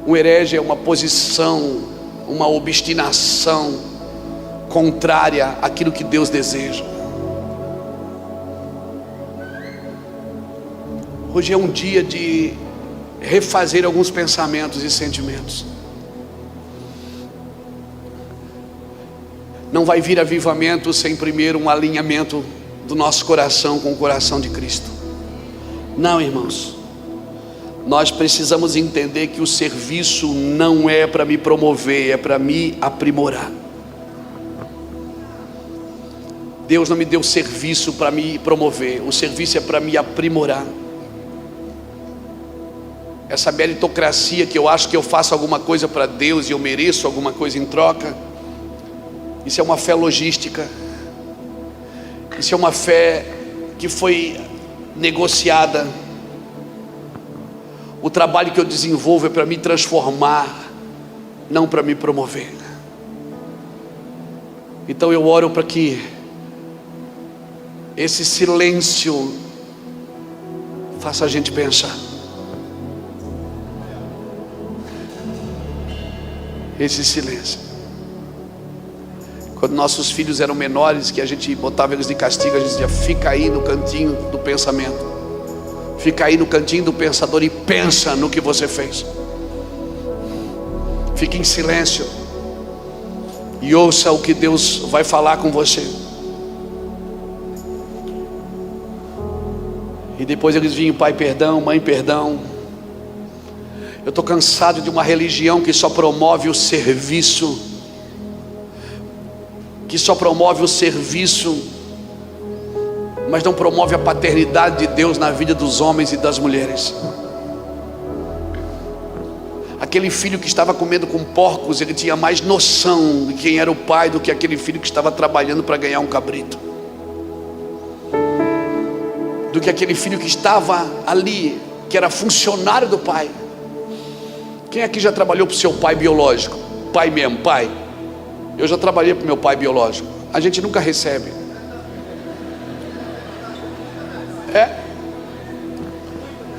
Um herege é uma posição, uma obstinação contrária àquilo que Deus deseja. Hoje é um dia de refazer alguns pensamentos e sentimentos. Não vai vir avivamento sem primeiro um alinhamento do nosso coração com o coração de Cristo. Não, irmãos. Nós precisamos entender que o serviço não é para me promover, é para me aprimorar. Deus não me deu serviço para me promover, o serviço é para me aprimorar. Essa meritocracia que eu acho que eu faço alguma coisa para Deus e eu mereço alguma coisa em troca, isso é uma fé logística. Isso é uma fé que foi negociada. O trabalho que eu desenvolvo é para me transformar, não para me promover. Então eu oro para que esse silêncio faça a gente pensar. Esse silêncio. Quando nossos filhos eram menores, que a gente botava eles de castigo, a gente dizia: fica aí no cantinho do pensamento, fica aí no cantinho do pensador e pensa no que você fez. Fique em silêncio e ouça o que Deus vai falar com você. E depois eles vinham: pai, perdão, mãe, perdão. Eu estou cansado de uma religião que só promove o serviço, mas não promove a paternidade de Deus na vida dos homens e das mulheres. Aquele filho que estava comendo com porcos, ele tinha mais noção de quem era o pai do que aquele filho que estava trabalhando para ganhar um cabrito, do que aquele filho que estava ali, que era funcionário do pai. Quem aqui já trabalhou para o seu pai biológico? Pai mesmo, pai. Eu já trabalhei para o meu pai biológico. A gente nunca recebe.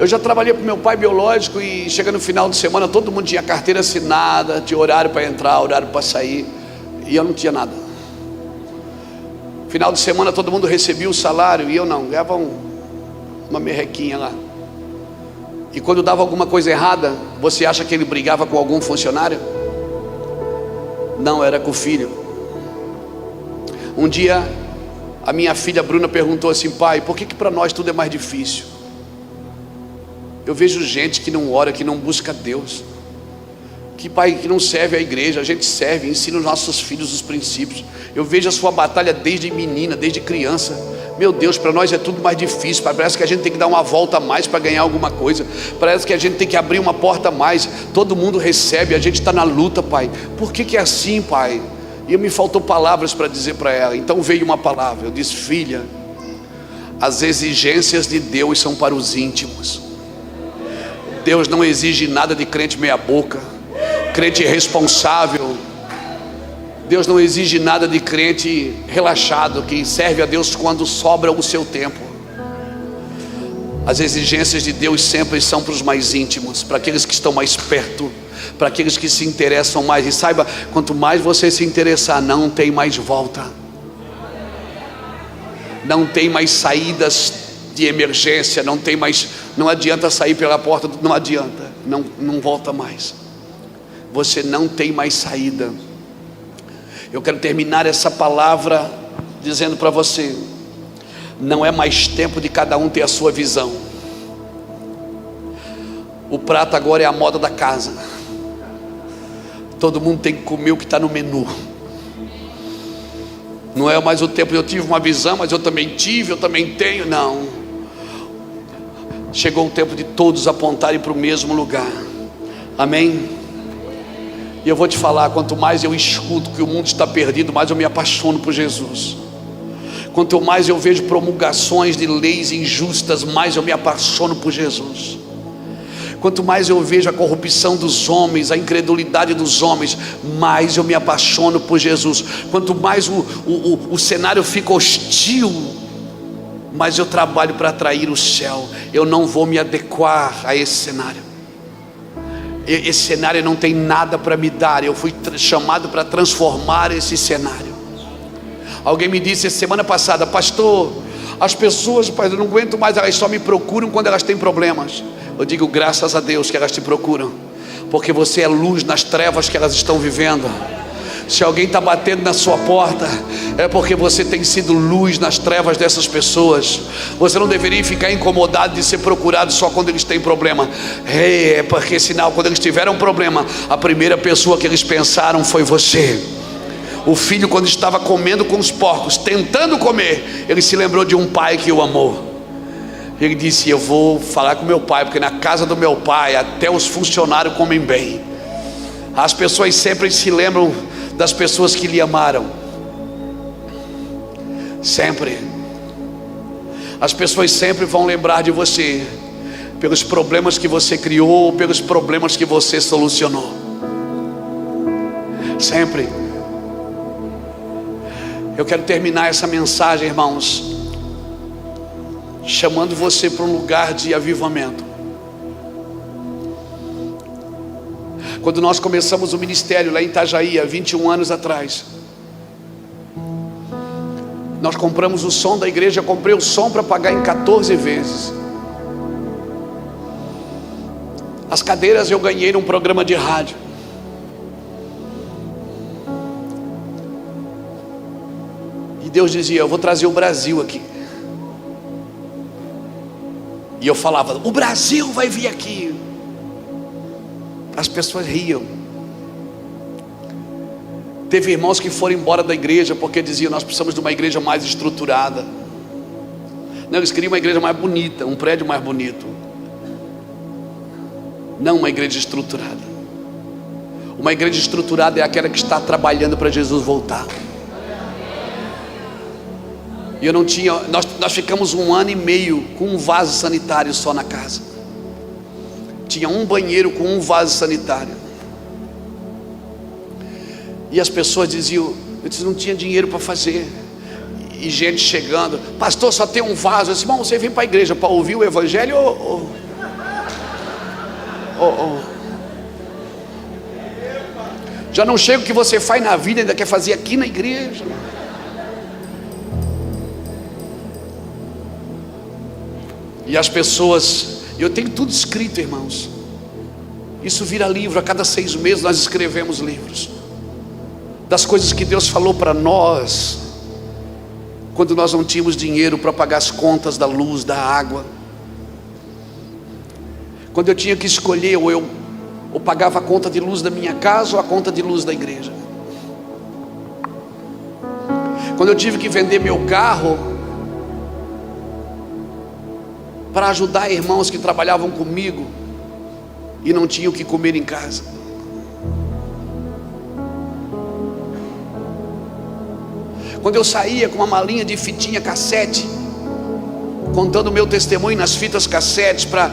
Eu já trabalhei para o meu pai biológico e chega no final de semana, todo mundo tinha carteira assinada, tinha horário para entrar, horário para sair, e eu não tinha nada. Final de semana todo mundo recebia o salário e eu não, ganhava uma merrequinha lá. E quando dava alguma coisa errada, você acha que ele brigava com algum funcionário? Não, era com o filho. Um dia a minha filha Bruna perguntou assim: pai, por que para nós tudo é mais difícil? Eu vejo gente que não ora, que não busca Deus. que pai que não serve a igreja. A gente serve, ensina os nossos filhos os princípios. Eu vejo a sua batalha desde menina, desde criança. Meu Deus, para nós é tudo mais difícil, pai. Parece que a gente tem que dar uma volta a mais para ganhar alguma coisa. Parece que a gente tem que abrir uma porta a mais. Todo mundo recebe, a gente está na luta, pai. Por que é assim, pai? E me faltou palavras para dizer para ela. Então veio uma palavra. Eu disse: filha, as exigências de Deus são para os íntimos. Deus não exige nada de crente meia boca, crente irresponsável. Deus não exige nada de crente relaxado, que serve a Deus quando sobra o seu tempo. As exigências de Deus sempre são para os mais íntimos, para aqueles que estão mais perto, para aqueles que se interessam mais. E saiba, quanto mais você se interessar, não tem mais volta, não tem mais saídas de emergência, não tem mais, não adianta sair pela porta, não adianta, não volta mais. Você não tem mais saída. Eu quero terminar essa palavra dizendo para você: não é mais tempo de cada um ter a sua visão. O prato agora é a moda da casa. Todo mundo tem que comer o que está no menu. Não é mais o tempo de eu tive uma visão, mas eu também tive, eu também tenho. Não. Chegou o tempo de todos apontarem para o mesmo lugar. Amém? E eu vou te falar, quanto mais eu escuto que o mundo está perdido, mais eu me apaixono por Jesus. Quanto mais eu vejo promulgações de leis injustas, mais eu me apaixono por Jesus. Quanto mais eu vejo a corrupção dos homens, a incredulidade dos homens, mais eu me apaixono por Jesus. Quanto mais o cenário fica hostil, mais eu trabalho para atrair o céu. Eu não vou me adequar a esse cenário. Esse cenário não tem nada para me dar. Eu fui chamado para transformar esse cenário. Alguém me disse semana passada: pastor, as pessoas, pai, eu não aguento mais, elas só me procuram quando elas têm problemas. Eu digo: graças a Deus que elas te procuram, porque você é luz nas trevas que elas estão vivendo. Se alguém está batendo na sua porta, é porque você tem sido luz nas trevas dessas pessoas. Você não deveria ficar incomodado de ser procurado só quando eles têm problema. É porque sinal, quando eles tiveram problema, a primeira pessoa que eles pensaram foi você. O filho, quando estava comendo com os porcos, tentando comer, ele se lembrou de um pai que o amou. Ele disse: eu vou falar com meu pai, porque na casa do meu pai até os funcionários comem bem. As pessoas sempre se lembram das pessoas que lhe amaram. Sempre. As pessoas sempre vão lembrar de você pelos problemas que você criou, pelos problemas que você solucionou. Sempre. Eu quero terminar essa mensagem, irmãos, chamando você para um lugar de avivamento. Quando nós começamos o ministério lá em Itajaí, há 21 anos atrás, nós compramos o som da igreja. Eu comprei o som para pagar em 14 vezes. As cadeiras eu ganhei num programa de rádio. E Deus dizia: eu vou trazer o Brasil aqui. E eu falava: o Brasil vai vir aqui. As pessoas riam. Teve irmãos que foram embora da igreja porque diziam: nós precisamos de uma igreja mais estruturada. Não, eles queriam uma igreja mais bonita, um prédio mais bonito, não uma igreja estruturada. Uma igreja estruturada é aquela que está trabalhando para Jesus voltar. E eu não tinha, nós ficamos 1 ano e meio com um vaso sanitário só na casa. Tinha um banheiro com um vaso sanitário. E as pessoas diziam: eu disse, não tinha dinheiro para fazer. E gente chegando: pastor, só tem um vaso. Eu disse: irmão, você vem para a igreja para ouvir o evangelho já não chega o que você faz na vida, ainda quer fazer aqui na igreja. E as pessoas, eu tenho tudo escrito, irmãos. Isso vira livro. A cada 6 meses nós escrevemos livros das coisas que Deus falou para nós quando nós não tínhamos dinheiro para pagar as contas da luz, da água. Quando eu tinha que escolher, ou eu ou pagava a conta de luz da minha casa ou a conta de luz da igreja. Quando eu tive que vender meu carro para ajudar irmãos que trabalhavam comigo e não tinham o que comer em casa. Quando eu saía com uma malinha de fitinha cassete, contando o meu testemunho nas fitas cassetes, para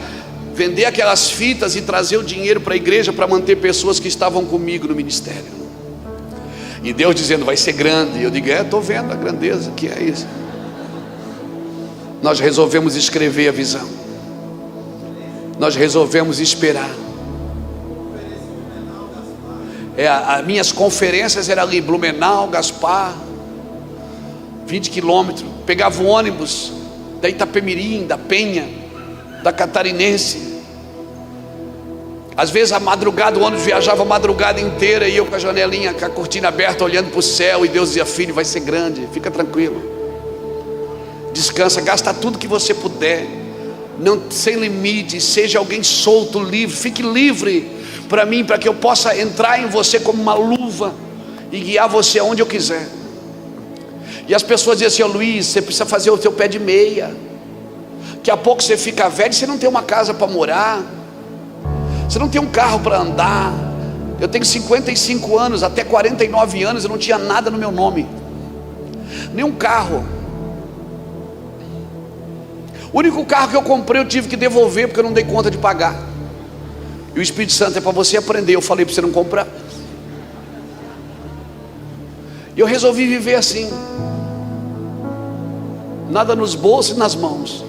vender aquelas fitas e trazer o dinheiro para a igreja, para manter pessoas que estavam comigo no ministério. E Deus dizendo, vai ser grande. E eu digo, estou vendo a grandeza que é isso. Nós resolvemos escrever a visão. Nós resolvemos esperar. As minhas conferências eram ali, Blumenau, Gaspar, 20 quilômetros. Pegava o ônibus da Itapemirim, da Penha, da Catarinense. Às vezes a madrugada, o ônibus viajava a madrugada inteira, e eu com a janelinha, com a cortina aberta, olhando para o céu, e Deus dizia, filho, vai ser grande, fica tranquilo, descansa, gasta tudo que você puder, não, sem limite, seja alguém solto, livre, fique livre para mim, para que eu possa entrar em você como uma luva e guiar você aonde eu quiser. E as pessoas diziam assim, Luiz, você precisa fazer o teu pé de meia, daqui a pouco você fica velho, você não tem uma casa para morar, você não tem um carro para andar. Eu tenho 55 anos, até 49 anos eu não tinha nada no meu nome, nenhum carro. O único carro que eu comprei eu tive que devolver, porque eu não dei conta de pagar. E o Espírito Santo é para você aprender. Eu falei para você não comprar. E eu resolvi viver assim, nada nos bolsos e nas mãos.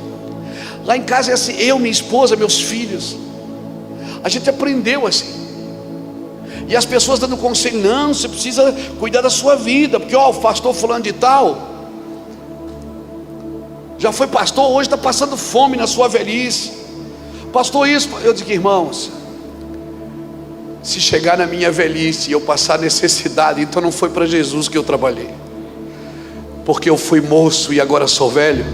Lá em casa é assim, eu, minha esposa, meus filhos, a gente aprendeu assim. E as pessoas dando conselho, não, você precisa cuidar da sua vida, porque ó, o pastor fulano de tal já foi pastor, hoje está passando fome na sua velhice, pastor isso. Eu digo, irmãos, se chegar na minha velhice e eu passar necessidade, então não foi para Jesus que eu trabalhei, porque eu fui moço e agora sou velho,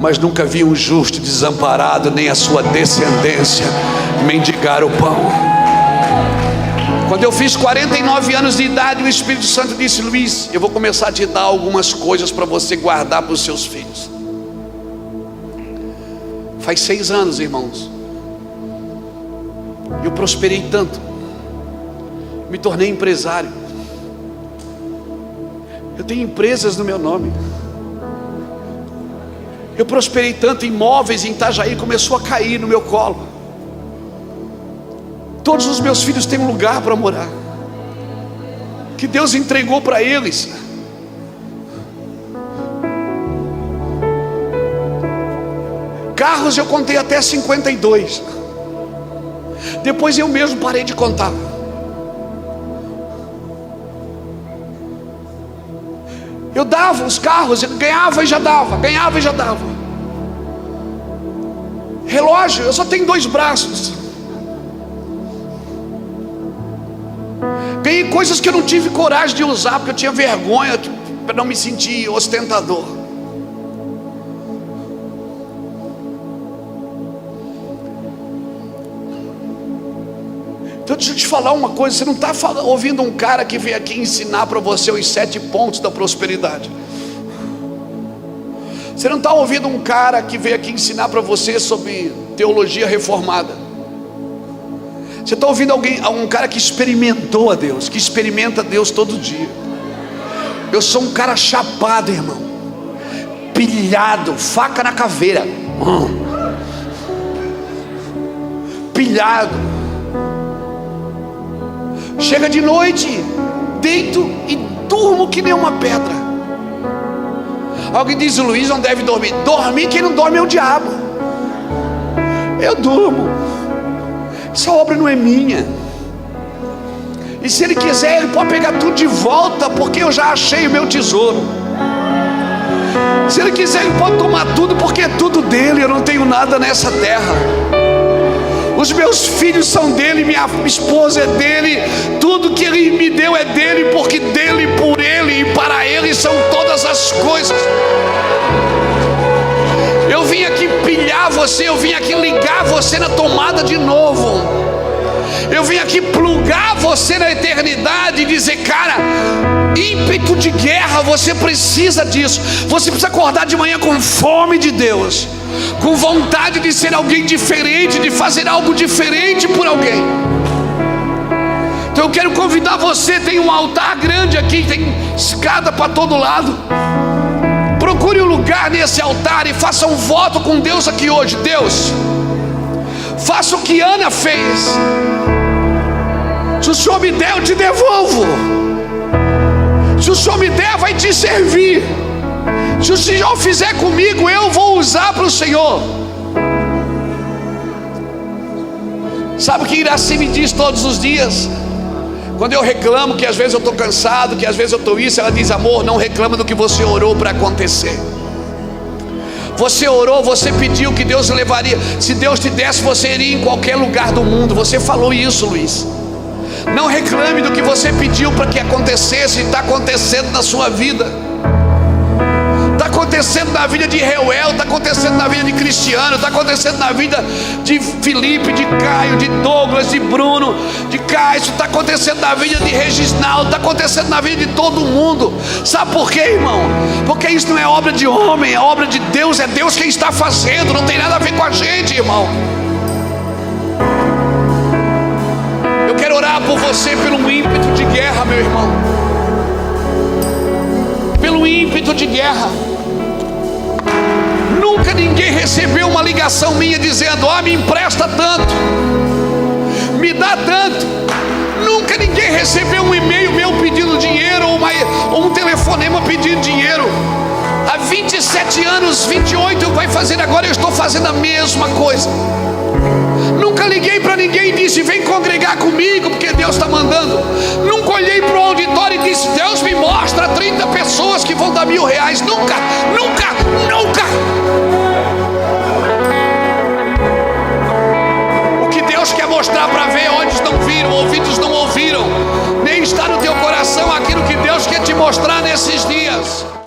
mas nunca vi um justo desamparado, nem a sua descendência mendigar o pão. Quando eu fiz 49 anos de idade, o Espírito Santo disse, Luiz, eu vou começar a te dar algumas coisas para você guardar para os seus filhos. Faz 6 anos, irmãos, eu prosperei tanto, me tornei empresário, eu tenho empresas no meu nome. Eu prosperei tanto, imóveis em Itajaí começou a cair no meu colo. Todos os meus filhos têm um lugar para morar, que Deus entregou para eles. Carros eu contei até 52. Depois eu mesmo parei de contar. Eu dava os carros, eu ganhava e já dava, ganhava e já dava. Relógio, eu só tenho 2 braços. Ganhei coisas que eu não tive coragem de usar, porque eu tinha vergonha, para não me sentir ostentador. Então deixa eu te falar uma coisa, você não está ouvindo um cara que veio aqui ensinar para você os 7 pontos da prosperidade. Você não está ouvindo um cara que veio aqui ensinar para você sobre teologia reformada. Você está ouvindo um cara que experimentou a Deus, que experimenta Deus todo dia. Eu sou um cara chapado, irmão, pilhado, faca na caveira, pilhado. Chega de noite, deito e durmo que nem uma pedra. Alguém diz, Luiz não deve dormir. Dormir, quem não dorme é o diabo. Eu durmo. Essa obra não é minha. E se ele quiser, ele pode pegar tudo de volta, porque eu já achei o meu tesouro. Se ele quiser, ele pode tomar tudo, porque é tudo dele. Eu não tenho nada nessa terra. Os meus filhos são dele, minha esposa é dele, tudo que ele me deu é dele, porque dele, por ele e para ele são todas as coisas. Eu vim aqui pilhar você, eu vim aqui ligar você na tomada de novo. Eu vim aqui plugar você na eternidade e dizer, cara, ímpeto de guerra, você precisa disso. Você precisa acordar de manhã com fome de Deus, com vontade de ser alguém diferente, de fazer algo diferente por alguém. Então eu quero convidar você, tem um altar grande aqui, tem escada para todo lado. Procure um lugar nesse altar e faça um voto com Deus aqui hoje. Deus, faça o que Ana fez. Se o Senhor me der, eu te devolvo. Se o Senhor me der, vai te servir. Se o Senhor fizer comigo, eu vou usar para o Senhor. Sabe o que Iraci me diz todos os dias? Quando eu reclamo que às vezes eu estou cansado, que às vezes eu estou isso, ela diz, amor, não reclama do que você orou para acontecer. Você orou, você pediu que Deus levaria. Se Deus te desse, você iria em qualquer lugar do mundo. Você falou isso, Luiz. Não reclame do que você pediu para que acontecesse. Está acontecendo na sua vida. Está acontecendo na vida de Reuel, está acontecendo na vida de Cristiano, está acontecendo na vida de Felipe, de Caio, de Douglas, de Bruno, de Cássio, está acontecendo na vida de Reginaldo, está acontecendo na vida de todo mundo. Sabe por quê, irmão? Porque isso não é obra de homem, é obra de Deus, é Deus quem está fazendo, não tem nada a ver com a gente, irmão. Eu quero orar por você pelo ímpeto de guerra, meu irmão. Pelo ímpeto de guerra. Nunca ninguém recebeu uma ligação minha dizendo, me empresta tanto, me dá tanto. Nunca ninguém recebeu um e-mail meu pedindo dinheiro, ou um telefonema pedindo dinheiro. Há 27 anos, 28 eu vai fazer agora, eu estou fazendo a mesma coisa. Nunca liguei para ninguém e disse, vem congregar comigo, porque Deus está mandando. Nunca olhei para o auditório e disse, Deus me mostra 30 pessoas que vão dar R$1.000. Nunca, nunca, nunca. O que Deus quer mostrar para ver, olhos não viram, ouvidos não ouviram, nem está no teu coração aquilo que Deus quer te mostrar nesses dias.